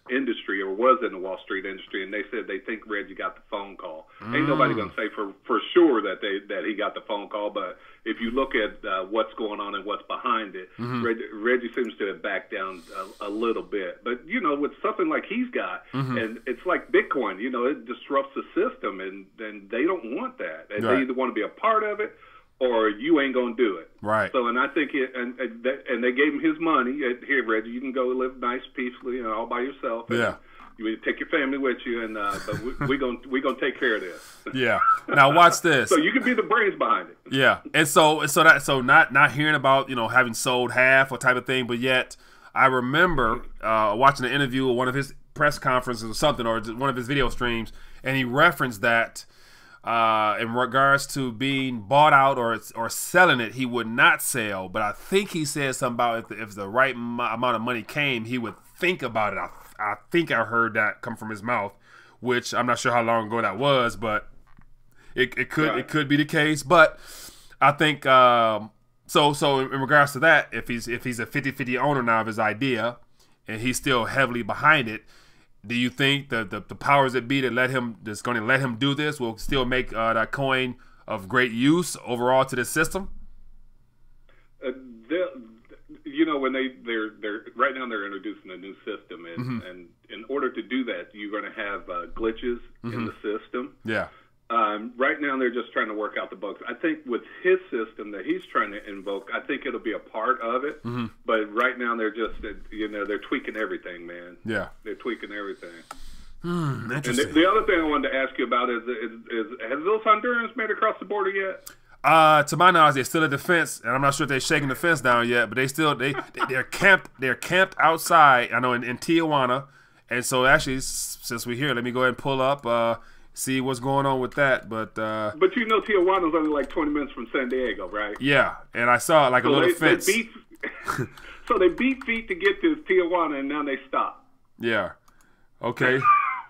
industry, or was in the Wall Street industry, and they said they think Reggie got the phone call. Ain't nobody gonna say for sure that he got the phone call, but if you look at what's going on and what's behind it, Reggie seems to have backed down a little bit. But with something like he's got, and it's like Bitcoin, it disrupts the system, and they don't want that. And they either want to be a part of it, or you ain't gonna do it. Right. So, and I think and they gave him his money. Here, Reggie, you can go live nice, peacefully, all by yourself. And you take your family with you, and but we gonna take care of this. Yeah. Now watch this. So you can be the brains behind it. Yeah. And so not hearing about having sold half or type of thing, but yet I remember watching an interview or one of his press conferences or something, or one of his video streams, and he referenced that. In regards to being bought out or selling it, he would not sell. But I think he said something about if the right amount of money came, he would think about it. I think I heard that come from his mouth, which I'm not sure how long ago that was, but it could be the case. But I think so in regards to that, if he's a 50-50 owner now of his idea, and he's still heavily behind it, do you think the powers that be that's going to let him do this will still make that coin of great use overall to the system? When they're right now they're introducing a new system, and in order to do that, you're going to have glitches in the system. Yeah. Right now they're just trying to work out the bugs. I think with his system that he's trying to invoke, I think it'll be a part of it. But right now they're just they're tweaking everything, man. Yeah, they're tweaking everything. Interesting. And the other thing I wanted to ask you about is has those Hondurans made it across the border yet? To my knowledge, they're still at the fence, and I'm not sure if they're shaking the fence down yet. But they're camped. They're camped outside. I know in Tijuana, and so actually, since we're here, let me go ahead and pull up. See what's going on with that, but Tijuana's only like 20 minutes from San Diego, right? Yeah, and I saw a little fence. So they beat feet to get to Tijuana, and now they stop. Yeah. Okay.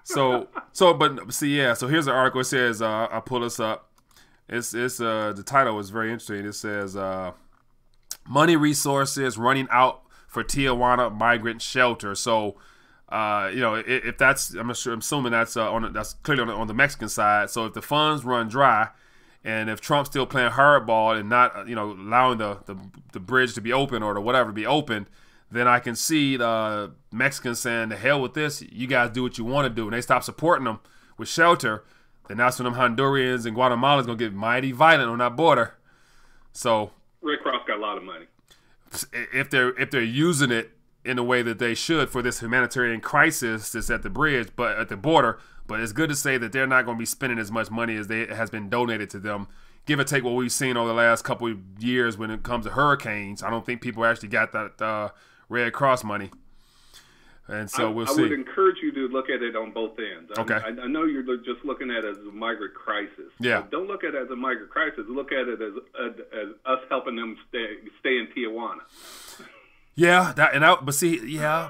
So but see, yeah. So here's an article. It says, I'll pull this up. It's the title is very interesting. It says, money resources running out for Tijuana migrant shelter. So, if that's, I'm assuming that's that's clearly on the Mexican side. So if the funds run dry, and if Trump's still playing hardball and not, allowing the bridge to be open or the whatever to be open, then I can see the Mexicans saying, "The hell with this! You guys do what you want to do," and they stop supporting them with shelter. Then that's when them Hondurans and Guatemalans gonna get mighty violent on that border. So Red Cross got a lot of money. If they're using it in the way that they should for this humanitarian crisis that's at the bridge, but at the border. But it's good to say that they're not going to be spending as much money as has been donated to them, give or take what we've seen over the last couple of years when it comes to hurricanes. I don't think people actually got that Red Cross money. And so we'll see. I would encourage you to look at it on both ends. Okay. I know you're just looking at it as a migrant crisis. Yeah. But don't look at it as a migrant crisis. Look at it as us helping them stay in Tijuana. Yeah,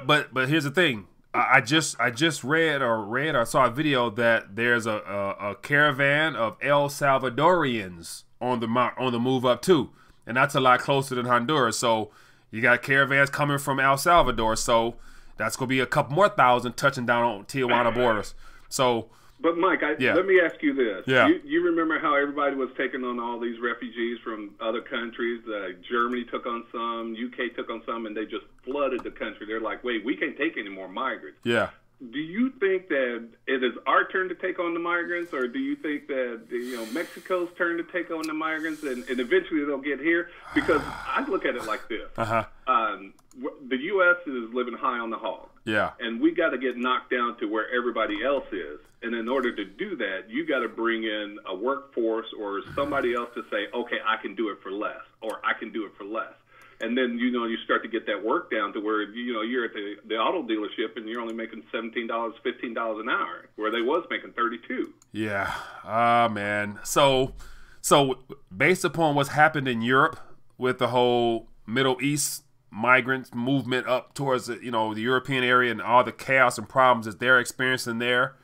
but here's the thing. I just read or saw a video that there's a caravan of El Salvadorians on the move up too, and that's a lot closer than Honduras. So you got caravans coming from El Salvador. So that's gonna be a couple more thousand touching down on Tijuana borders. So. But Mike, let me ask you this. Yeah. You remember how everybody was taking on all these refugees from other countries? Germany took on some, UK took on some, and they just flooded the country. They're like, wait, we can't take any more migrants. Yeah. Do you think that it is our turn to take on the migrants, or do you think that Mexico's turn to take on the migrants, and eventually they'll get here? Because I look at it like this. The U.S. is living high on the hog. Yeah. And we got to get knocked down to where everybody else is. And in order to do that, you got to bring in a workforce or somebody else to say, okay, I can do it for less, or I can do it for less. And then, you start to get that work down to where, you're at the auto dealership and you're only making $17, $15 an hour, where they was making $32. Yeah. Man. So based upon what's happened in Europe with the whole Middle East migrant movement up towards the European area and all the chaos and problems that they're experiencing there,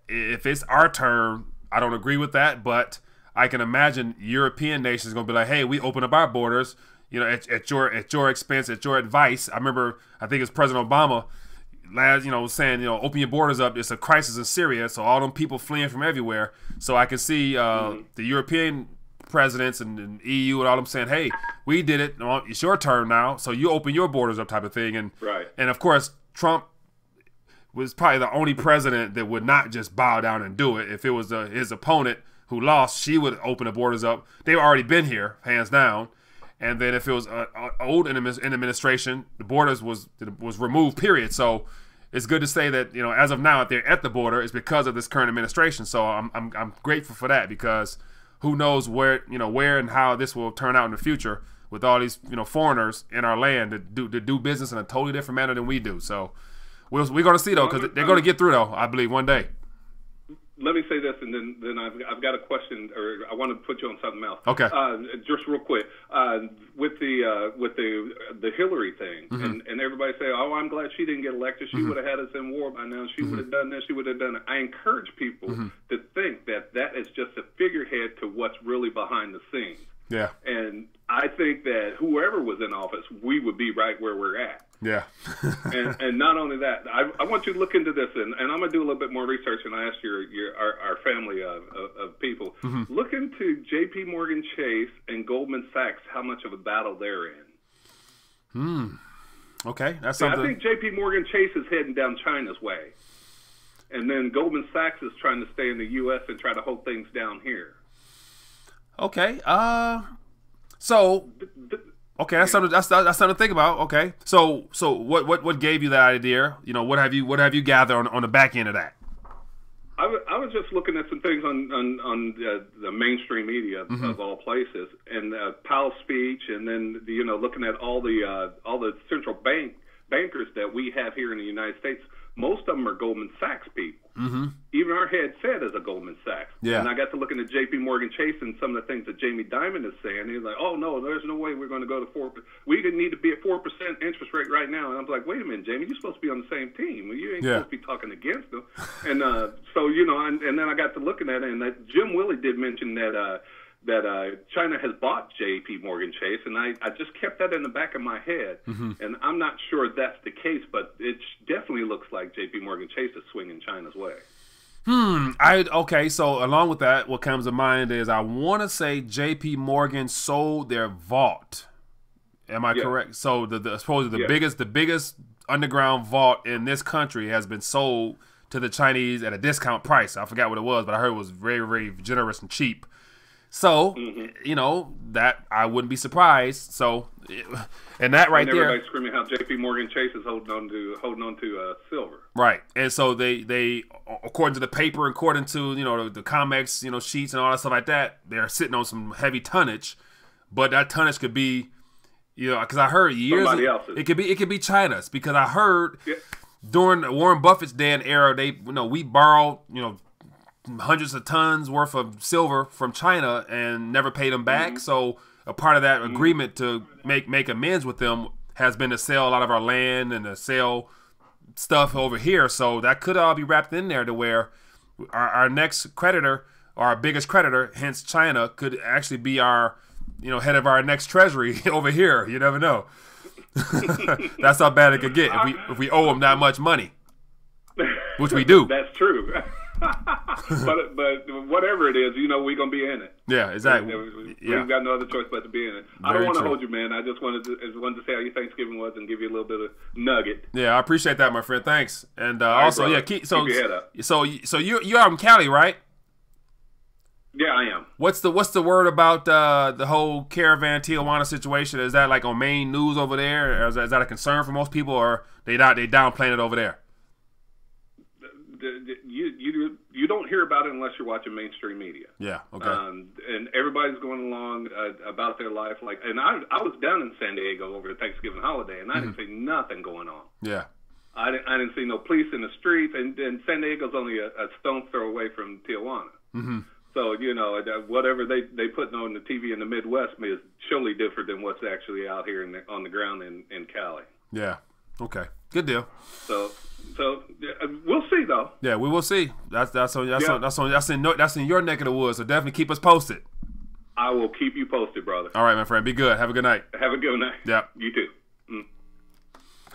if it's our turn, I don't agree with that, but I can imagine European nations going to be like, hey, we open up our borders, at your expense, at your advice. I think it was President Obama saying, open your borders up. It's a crisis in Syria, so all them people fleeing from everywhere. So I can see the European presidents and EU and all them saying, hey, we did it. It's your turn now, so you open your borders up type of thing. And right. And of course, Trump was probably the only president that would not just bow down and do it. If it was his opponent who lost, she would open the borders up. They've already been here, hands down. And then if it was old administration, the borders was removed, period. So it's good to say that, as of now, if they're at the border, it's because of this current administration. So I'm grateful for that, because who knows where and how this will turn out in the future with all these foreigners in our land to do business in a totally different manner than we do. So we're going to see, though, because they're going to get through, though, I believe, one day. Let me say this, and then I've got a question, or I want to put you on something else. Okay. Just real quick, with the Hillary thing, and everybody say, oh, I'm glad she didn't get elected. She would have had us in war by now. She would have done this. She would have done it. I encourage people to think that is just a figurehead to what's really behind the scenes. Yeah. And I think that whoever was in office, we would be right where we're at. Yeah. and not only that, I want you to look into this, and I'm going to do a little bit more research, and I asked our family of people. Look into J.P. Morgan Chase and Goldman Sachs, how much of a battle they're in. Okay, that's something. I think J.P. Morgan Chase is heading down China's way, and then Goldman Sachs is trying to stay in the U.S. and try to hold things down here. Okay. Okay, that's something to think about. Okay, so what gave you that idea? What have you gathered on the back end of that? I was just looking at some things on the mainstream media of all places, and Powell's speech, and then looking at all the central bank bankers that we have here in the United States, most of them are Goldman Sachs people. Mm-hmm. Even our head Fed is a Goldman Sachs. Yeah. And I got to looking at J.P. Morgan Chase and some of the things that Jamie Dimon is saying. He's like, oh, no, there's no way we're going to go to 4%. We need to be at 4% interest rate right now. And I'm like, wait a minute, Jamie, you're supposed to be on the same team. You ain't supposed to be talking against them. And so, you know, and then I got to looking at it, and Jim Willie did mention that China has bought J.P. Morgan Chase, and I just kept that in the back of my head. Mm-hmm. And I'm not sure that's the case, but it definitely looks like J.P. Morgan Chase is swinging China's way. Okay, so along with that, what comes to mind is I want to say J.P. Morgan sold their vault. Am I correct? So supposedly the biggest underground vault in this country has been sold to the Chinese at a discount price. I forgot what it was, but I heard it was very, very generous and cheap. So, you know, that I wouldn't be surprised. So, and that right there, everybody's screaming how J.P. Morgan Chase is holding on to silver. Right, and so they according to the paper, according to the COMEX sheets and all that stuff like that, they're sitting on some heavy tonnage, but that tonnage could be because I heard somebody else's. It could be China's, because I heard during Warren Buffett's day and era, we borrowed hundreds of tons worth of silver from China and never paid them back. Mm-hmm. So a part of that agreement to make amends with them has been to sell a lot of our land and to sell stuff over here. So that could all be wrapped in there to where our next creditor, or our biggest creditor, hence China, could actually be our head of our next treasury over here. You never know. That's how bad it could get if we owe them that much money, which we do. That's true. but whatever it is, we're gonna be in it. Yeah, exactly. We've got no other choice but to be in it. I don't want to hold you, man. I just wanted to say how your Thanksgiving was and give you a little bit of nugget. Yeah, I appreciate that, my friend. Thanks. And also, brother, keep your head up. So you're out in Cali, right? Yeah, I am. What's the word about the whole Caravan Tijuana situation? Is that like on main news over there? Or is that a concern for most people, or they downplaying it over there? You don't hear about it unless you're watching mainstream media. Yeah, okay. And everybody's going along about their life. And I was down in San Diego over the Thanksgiving holiday, and I didn't see nothing going on. Yeah. I didn't see no police in the streets, and San Diego's only a stone's throw away from Tijuana. Mm-hmm. So, whatever they putting on the TV in the Midwest is surely different than what's actually out here on the ground in Cali. Yeah. Okay. Good deal. So we'll see though. Yeah, we will see. That's in your neck of the woods. So definitely keep us posted. I will keep you posted, brother. All right, my friend. Be good. Have a good night. Have a good night. Yeah. You too.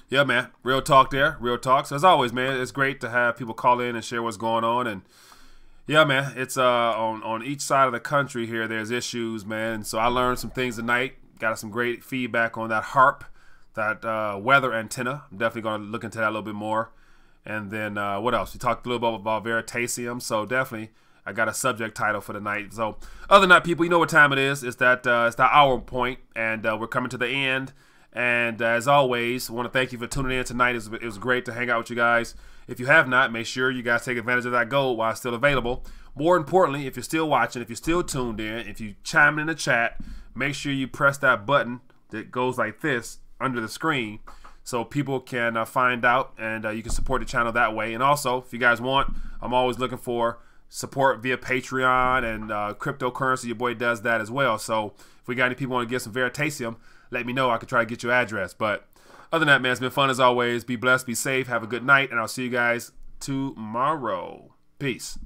Yeah, man. Real talk there. Real talk. So as always, man, it's great to have people call in and share what's going on. And yeah, man, it's on each side of the country here, there's issues, man. So I learned some things tonight. Got some great feedback on that HAARP, that weather antenna. I'm definitely going to look into that a little bit more. And then what else? We talked a little bit about Veritaseum. So definitely I got a subject title for the night. So other than that, people, you know what time it is. It's that hour point, and we're coming to the end. And as always, I want to thank you for tuning in tonight. It was great to hang out with you guys. If you have not, make sure you guys take advantage of that gold while it's still available. More importantly, if you're still watching, if you're still tuned in, if you chime in the chat, make sure you press that button that goes like this under the screen so people can find out, and you can support the channel that way. And also, if you guys want, I'm always looking for support via Patreon and cryptocurrency. Your boy does that as well. So if we got any people want to get some Veritaseum, let me know. I can try to get your address. But other than that, man, it's been fun as always. Be blessed, be safe, have a good night, and I'll see you guys tomorrow. Peace.